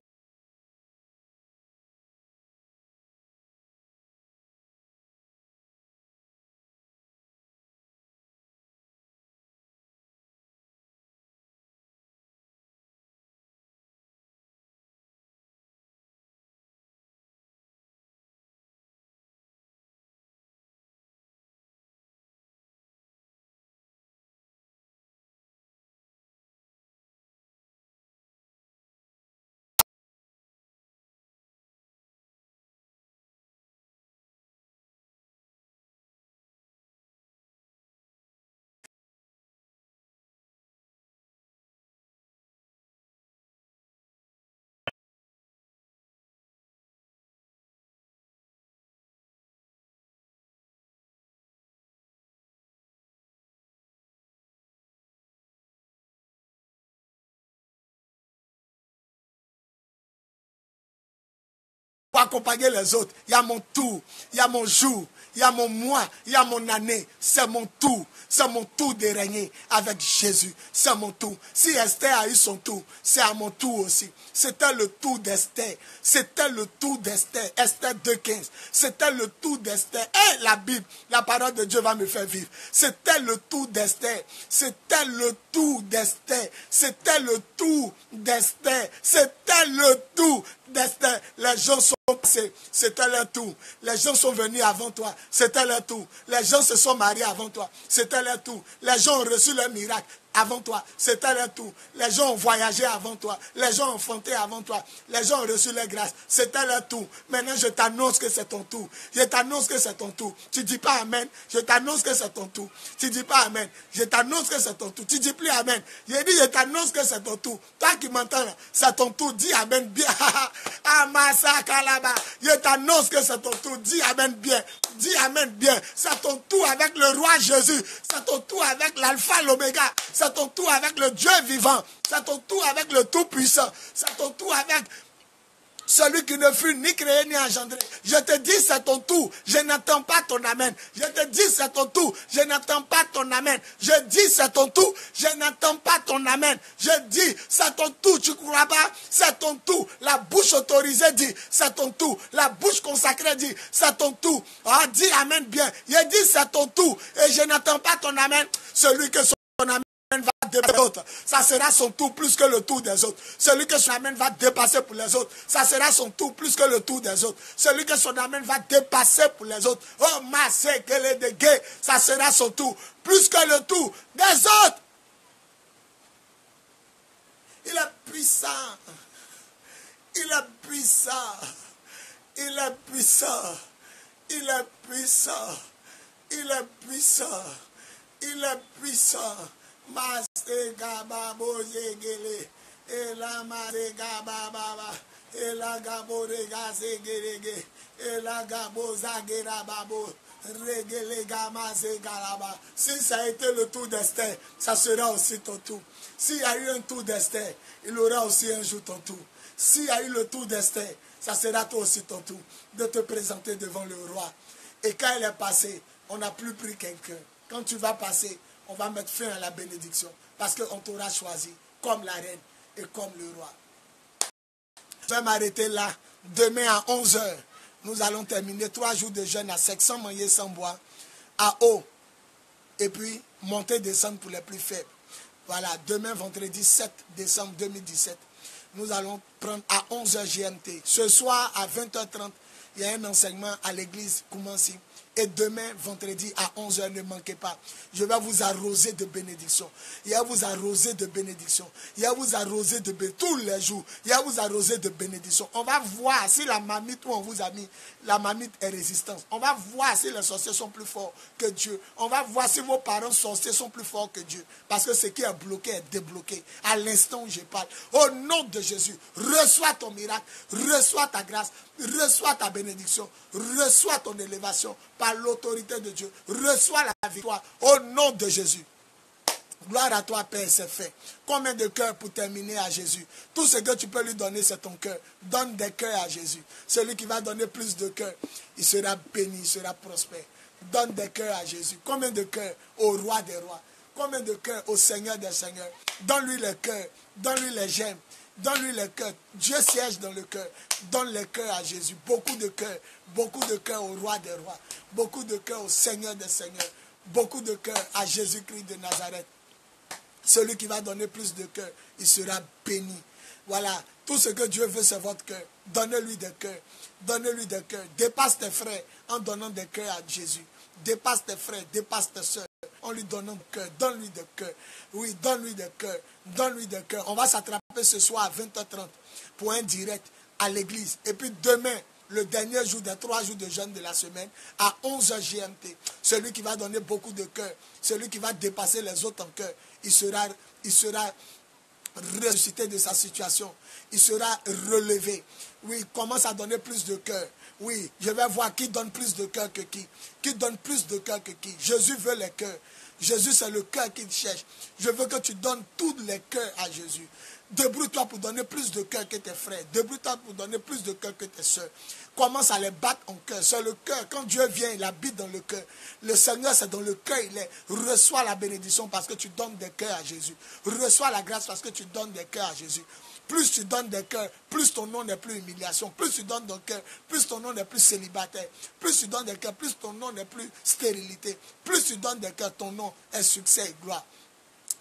pour accompagner les autres. Il y a mon tour, il y a mon jour, il y a mon mois, il y a mon année. C'est mon tour de régner avec Jésus. C'est mon tour. Si Esther a eu son tour, c'est à mon tour aussi. C'était le tour d'Esther. C'était le tour d'Esther. Esther 2,15. C'était le tour d'Esther. Et la Bible, la parole de Dieu va me faire vivre. C'était le tour d'Esther. C'était le tour d'Esther. C'était le tour d'Esther. C'était le tour d'Esther. Les gens sont passés. C'était leur tour. Les gens sont venus avant toi. C'était leur tour. Les gens se sont mariés avant toi. C'était leur tour. Les gens ont reçu leur miracle avant toi. C'était leur tour. Les gens ont voyagé avant toi. Les gens ont enfanté avant toi. Les gens ont reçu leur grâce. C'était leur tour. Maintenant, je t'annonce que c'est ton tour. Je t'annonce que c'est ton tour. Tu dis pas amen. Je t'annonce que c'est ton tour. Tu dis pas amen. Je t'annonce que c'est ton tour. Tu dis plus amen. Je dis je t'annonce que c'est ton tour. Toi qui m'entends là, c'est ton tour. Dis amen bien. Je t'annonce que c'est ton tour. Dis amen bien. Dis amen bien. C'est ton tour avec le roi Jésus. C'est ton tour avec l'alpha, l'oméga. C'est ton tour avec le Dieu vivant. C'est ton tour avec le Tout-Puissant. C'est ton tour avec celui qui ne fut ni créé ni engendré. Je te dis c'est ton tour. Je n'attends pas ton amen. Je te dis c'est ton tour. Je n'attends pas ton amen. Je dis c'est ton tour. Je n'attends pas ton amen. Je dis c'est ton tour. Tu crois pas? C'est ton tour. La bouche autorisée dit c'est ton tour. La bouche consacrée dit c'est ton tour. Ah, dis amen bien. Je dis c'est ton tour. Et je n'attends pas ton amen. Celui que son amen va dépasser d'autres, ça sera son tour plus que le tour des autres. Celui que son amen va dépasser pour les autres, ça sera son tour plus que le tour des autres. Celui que son amen va dépasser pour les autres, oh massé que les dégâts, ça sera son tour plus que le tour des autres. Il est puissant. Il est puissant. Il est puissant. Il est puissant. Il est puissant. Il est puissant. Masega babo zegele, ela masega baba, ela gabo rega zegerege, ela gabo zagera babo, regele gama zegaraba. Si ça a été le tour d'Esther, ça sera aussi ton tour. S'il y a eu un tour d'Esther, il aura aussi un jour ton tour. S'il y a eu le tour d'Esther, ça sera toi aussi ton tour de te présenter devant le roi. Et quand elle est passée, on n'a plus pris quelqu'un. Quand tu vas passer, on va mettre fin à la bénédiction parce qu'on t'aura choisi comme la reine et comme le roi. Je vais m'arrêter là. Demain à 11h, nous allons terminer 3 jours de jeûne à sec, sans manger, sans boire, à eau. Et puis, monter, descendre pour les plus faibles. Voilà, demain, vendredi 7 décembre 2017, nous allons prendre à 11h GMT. Ce soir, à 20h30, il y a un enseignement à l'église Koumansi. Et demain, vendredi, à 11h, ne manquez pas. Je vais vous arroser de bénédictions. Il va vous arroser de bénédictions. Il va vous arroser de bénédictions. Tous les jours, il va vous arroser de bénédictions. On va voir si la marmite où on vous a mis, la marmite est résistante. On va voir si les sorciers sont plus forts que Dieu. On va voir si vos parents sorciers sont plus forts que Dieu. Parce que ce qui est bloqué est débloqué. À l'instant où je parle. Au nom de Jésus, reçois ton miracle. Reçois ta grâce. Reçois ta bénédiction. Reçois ton élévation. Par l'autorité de Dieu, reçois la victoire au nom de Jésus. Gloire à toi, Père, c'est fait. Combien de cœurs pour terminer à Jésus? Tout ce que tu peux lui donner, c'est ton cœur. Donne des cœurs à Jésus. Celui qui va donner plus de cœurs, il sera béni, il sera prospère. Donne des cœurs à Jésus. Combien de cœurs au roi des rois? Combien de cœurs au Seigneur des seigneurs? Donne-lui le cœur, donne-lui les gemmes. Donne-lui le cœur. Dieu siège dans le cœur. Donne le cœur à Jésus. Beaucoup de cœur au roi des rois. Beaucoup de cœur au Seigneur des seigneurs. Beaucoup de cœur à Jésus-Christ de Nazareth. Celui qui va donner plus de cœur, il sera béni. Voilà. Tout ce que Dieu veut, c'est votre cœur. Donnez-lui des cœurs. Donnez-lui des cœurs. Dépasse tes frères en donnant des cœurs à Jésus. Dépasse tes frères, dépasse tes soeurs. En lui donnant du cœur, donne-lui de cœur. Oui, donne-lui de cœur. Donne-lui de cœur. On va s'attraper ce soir à 20h30 pour un direct à l'église. Et puis demain, le dernier jour des 3 jours de jeûne de la semaine, à 11h GMT. Celui qui va donner beaucoup de cœur, celui qui va dépasser les autres en cœur, il sera ressuscité de sa situation. Il sera relevé. Oui, commence à donner plus de cœur. Oui, je vais voir qui donne plus de cœur que qui. Qui donne plus de cœur que qui. Jésus veut les cœurs. Jésus, c'est le cœur qu'il cherche. Je veux que tu donnes tous les cœurs à Jésus. Débrouille-toi pour donner plus de cœur que tes frères. Débrouille-toi pour donner plus de cœur que tes soeurs. Commence à les battre en cœur. C'est le cœur. Quand Dieu vient, il habite dans le cœur. Le Seigneur, c'est dans le cœur. Il est. Reçois la bénédiction parce que tu donnes des cœurs à Jésus. Reçois la grâce parce que tu donnes des cœurs à Jésus. Plus tu donnes des cœurs, plus ton nom n'est plus humiliation. Plus tu donnes des cœurs, plus ton nom n'est plus célibataire. Plus tu donnes des cœurs, plus ton nom n'est plus stérilité. Plus tu donnes des cœurs, ton nom est succès et gloire.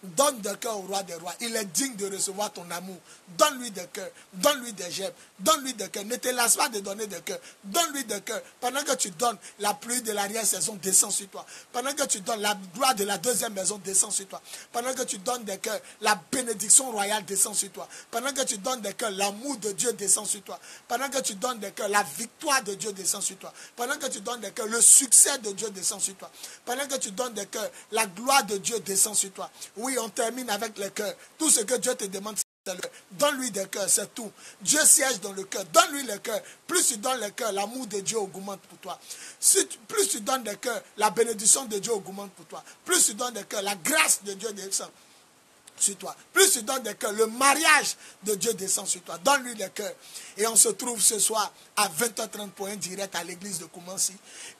Donne des cœurs au roi des rois. Il est digne de recevoir ton amour. Donne-lui des cœurs. Donne-lui des gemmes. Donne-lui des cœurs. Ne te lasse pas de donner des cœurs. Donne-lui des cœurs. Pendant que tu donnes, la pluie de l'arrière-saison descend sur toi. Pendant que tu donnes, la gloire de la deuxième maison descend sur toi. Pendant que tu donnes des cœurs, la bénédiction royale descend sur toi. Pendant que tu donnes des cœurs, l'amour de Dieu descend sur toi. Pendant que tu donnes des cœurs, la victoire de Dieu descend sur toi. Pendant que tu donnes des cœurs, le succès de Dieu descend sur toi. Pendant que tu donnes des cœurs, la gloire de Dieu descend sur toi. Oui, on termine avec le cœur. Tout ce que Dieu te demande, c'est le cœur. Donne-lui des cœurs, c'est tout. Dieu siège dans le cœur. Donne-lui le cœur. Plus tu donnes le cœur, l'amour de Dieu augmente pour toi. Plus tu donnes des cœurs, la bénédiction de Dieu augmente pour toi. Plus tu donnes des cœurs, la grâce de Dieu descend sur toi. Plus tu donnes des cœurs, le mariage de Dieu descend sur toi. Donne-lui le cœur. Et on se trouve ce soir à 20h30 pour un direct à l'église de Koumansi.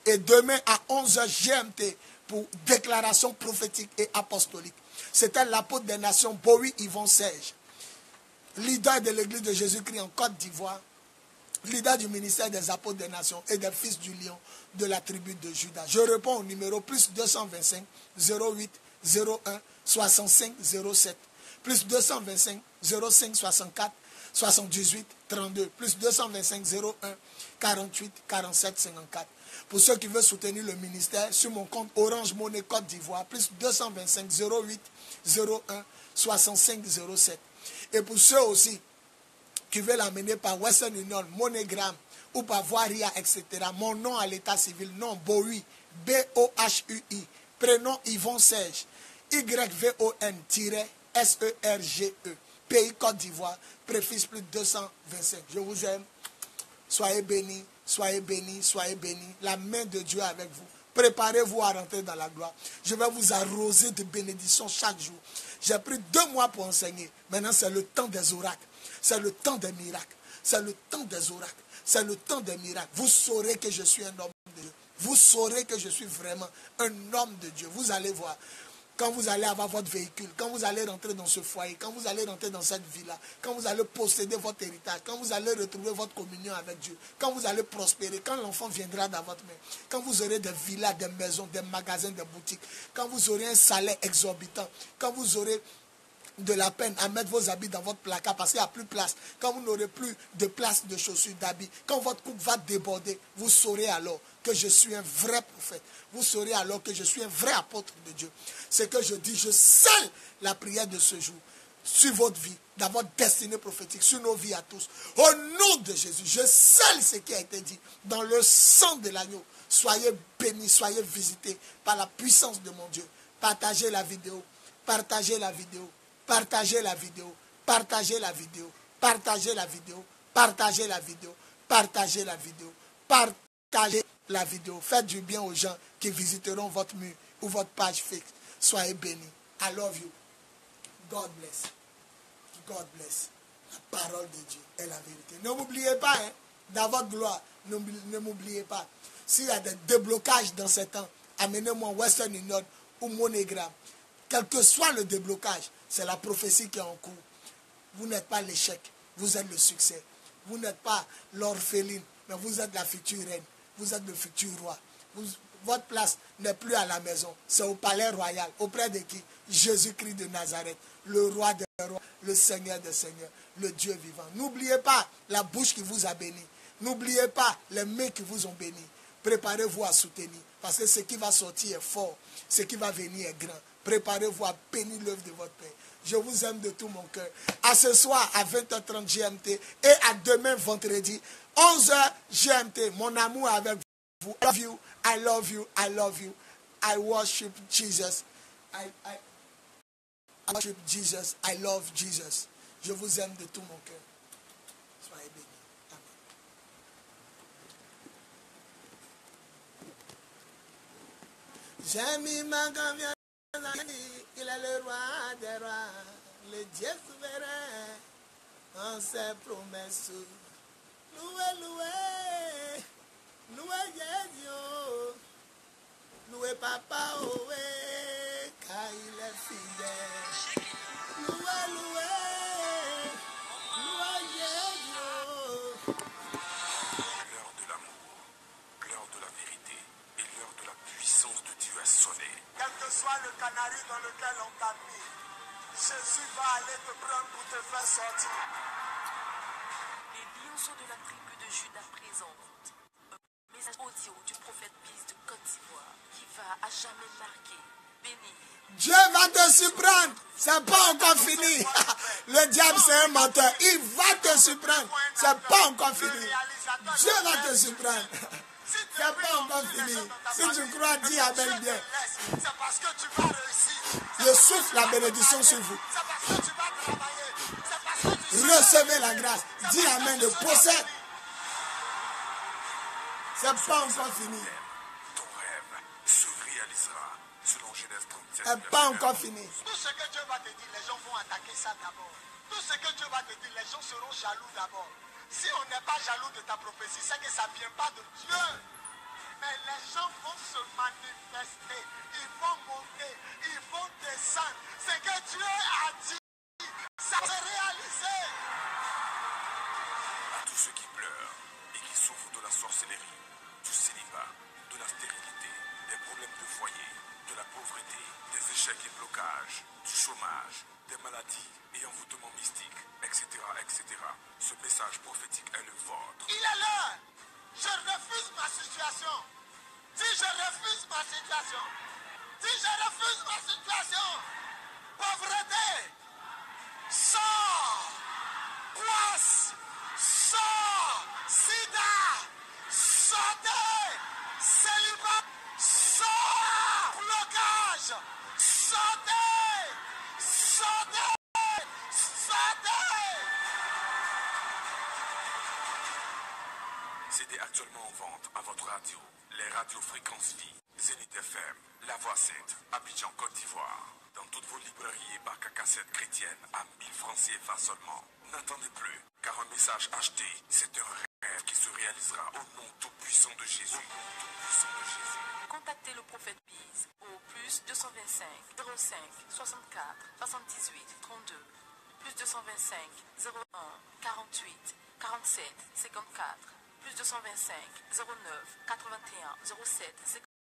Et demain à 11h GMT pour déclaration prophétique et apostolique. C'était l'apôtre des nations, Bowie Yvon Serge, leader de l'église de Jésus-Christ en Côte d'Ivoire, leader du ministère des apôtres des nations et des fils du lion de la tribu de Juda. Je réponds au numéro plus 225 08 01 65 07, plus 225 05 64 78 32, plus 225 01 48 47 54. Pour ceux qui veulent soutenir le ministère, sur mon compte Orange Money Côte d'Ivoire, plus 225 08 01 65 07. Et pour ceux aussi qui veulent l'amener par Western Union, MoneyGram ou par Voiria, etc. Mon nom à l'état civil, nom Bohui, B-O-H-U-I, prénom Yvon Serge, Y-V-O-N-S-E-R-G-E, pays Côte d'Ivoire, préfixe plus 225. Je vous aime. Soyez bénis, soyez bénis, soyez bénis. La main de Dieu est avec vous. Préparez-vous à rentrer dans la gloire. Je vais vous arroser de bénédictions chaque jour. J'ai pris 2 mois pour enseigner. Maintenant, c'est le temps des oracles. C'est le temps des miracles. C'est le temps des oracles. C'est le temps des miracles. Vous saurez que je suis un homme de Dieu. Vous saurez que je suis vraiment un homme de Dieu. Vous allez voir. Quand vous allez avoir votre véhicule, quand vous allez rentrer dans ce foyer, quand vous allez rentrer dans cette vie-là, quand vous allez posséder votre héritage, quand vous allez retrouver votre communion avec Dieu, quand vous allez prospérer, quand l'enfant viendra dans votre main, quand vous aurez des villas, des maisons, des magasins, des boutiques, quand vous aurez un salaire exorbitant, quand vous aurez de la peine à mettre vos habits dans votre placard parce qu'il n'y a plus de place, quand vous n'aurez plus de place de chaussures, d'habits, quand votre coupe va déborder, vous saurez alors que je suis un vrai prophète. Vous saurez alors que je suis un vrai apôtre de Dieu. C'est que je dis, je scelle la prière de ce jour sur votre vie, dans votre destinée prophétique, sur nos vies à tous. Au nom de Jésus, je scelle ce qui a été dit dans le sang de l'agneau. Soyez bénis, soyez visités par la puissance de mon Dieu. Partagez la vidéo, partagez la vidéo. Partagez la vidéo, partagez la vidéo, partagez la vidéo, partagez la vidéo, partagez la vidéo, partagez la vidéo. Faites du bien aux gens qui visiteront votre mur ou votre page fixe. Soyez bénis. I love you. God bless. God bless. La parole de Dieu est la vérité. Ne m'oubliez pas, hein, dans votre gloire, ne m'oubliez pas. S'il y a des déblocages dans ces temps, amenez-moi Western Union ou MoneyGram. Quel que soit le déblocage, c'est la prophétie qui est en cours. Vous n'êtes pas l'échec, vous êtes le succès. Vous n'êtes pas l'orpheline, mais vous êtes la future reine. Vous êtes le futur roi. Votre place n'est plus à la maison, c'est au palais royal. Auprès de qui? Jésus-Christ de Nazareth, le roi des rois, le Seigneur des seigneurs, le Dieu vivant. N'oubliez pas la bouche qui vous a béni. N'oubliez pas les mains qui vous ont béni. Préparez-vous à soutenir, parce que ce qui va sortir est fort. Ce qui va venir est grand. Préparez-vous à bénir l'œuvre de votre Père. Je vous aime de tout mon cœur. À ce soir, à 20h30 GMT et à demain, vendredi, 11h GMT. Mon amour avec vous. I love you, I love you, I love you. I worship Jesus. I worship Jesus. I love Jesus. Je vous aime de tout mon cœur. Soyez bénis. Amen. J'ai mis ma confiance. Il est le roi des rois, Le Dieu souverain, en ses promesses. Loué, loué, loué Dieu, loué Papa, oué, car il est fidèle. Loué, loué, loué Dieu. L'heure de l'amour, l'heure de la vérité et l'heure de la puissance de Dieu a sonné. Quel que soit le canari dans lequel on t'a mis, Jésus va aller te prendre pour te faire sortir. Les lionceaux de la tribu de Juda présentent un message audio du prophète Biz de Côte d'Ivoire qui va à jamais marquer, bénir. Dieu va te surprendre. C'est pas encore fini. Le diable, c'est un menteur. Il va te surprendre. C'est pas encore fini. Dieu va te surprendre. C'est pas encore fini. Si tu crois, dis Amen bien. C'est parce que tu vas réussir. Je souffle la bénédiction sur vous. C'est parce que tu vas travailler. C'est parce que tu Recevez la grâce. Dis Amen de possède. C'est pas encore fini. Ton rêve se réalisera selon Genèse 37. C'est pas encore fini. Tout ce que Dieu va te dire, les gens vont attaquer ça d'abord. Tout ce que Dieu va te dire, les gens seront jaloux d'abord. Si on n'est pas jaloux de ta prophétie, c'est que ça ne vient pas de Dieu. Mais les gens vont se manifester. Ils vont monter. Ils vont descendre. Ce que Dieu a dit, ça s'est réalisé. À tous ceux qui pleurent et qui souffrent de la sorcellerie, du célibat, de la stérilité, des problèmes de foyer, de la pauvreté, des échecs et blocages, du chômage, des maladies et envoûtements mystiques, etc., etc. Ce message prophétique est le vôtre. Il est l'heure. Je refuse ma situation. Dis je refuse ma situation. Dis je refuse ma situation. Pauvreté. Sors. Poisse. Sors. Sida. Sortez. Célibat. Sors. Blocage. Sortez. Sortez. Sortez. CD actuellement en vente à votre radio. Les radios Fréquence Vie, Zénith FM, La Voix 7, Abidjan, Côte d'Ivoire. Dans toutes vos librairies et bacs à cassettes chrétiennes à 1000 francs CFA seulement. N'attendez plus, car un message acheté, c'est un rêve qui se réalisera au nom tout-puissant de Jésus. Au nom tout-puissant de Jésus. Contactez le prophète Biz au plus 225 05 64 78 32 plus 225 01 48 47 54 plus 225 09 81 07 50.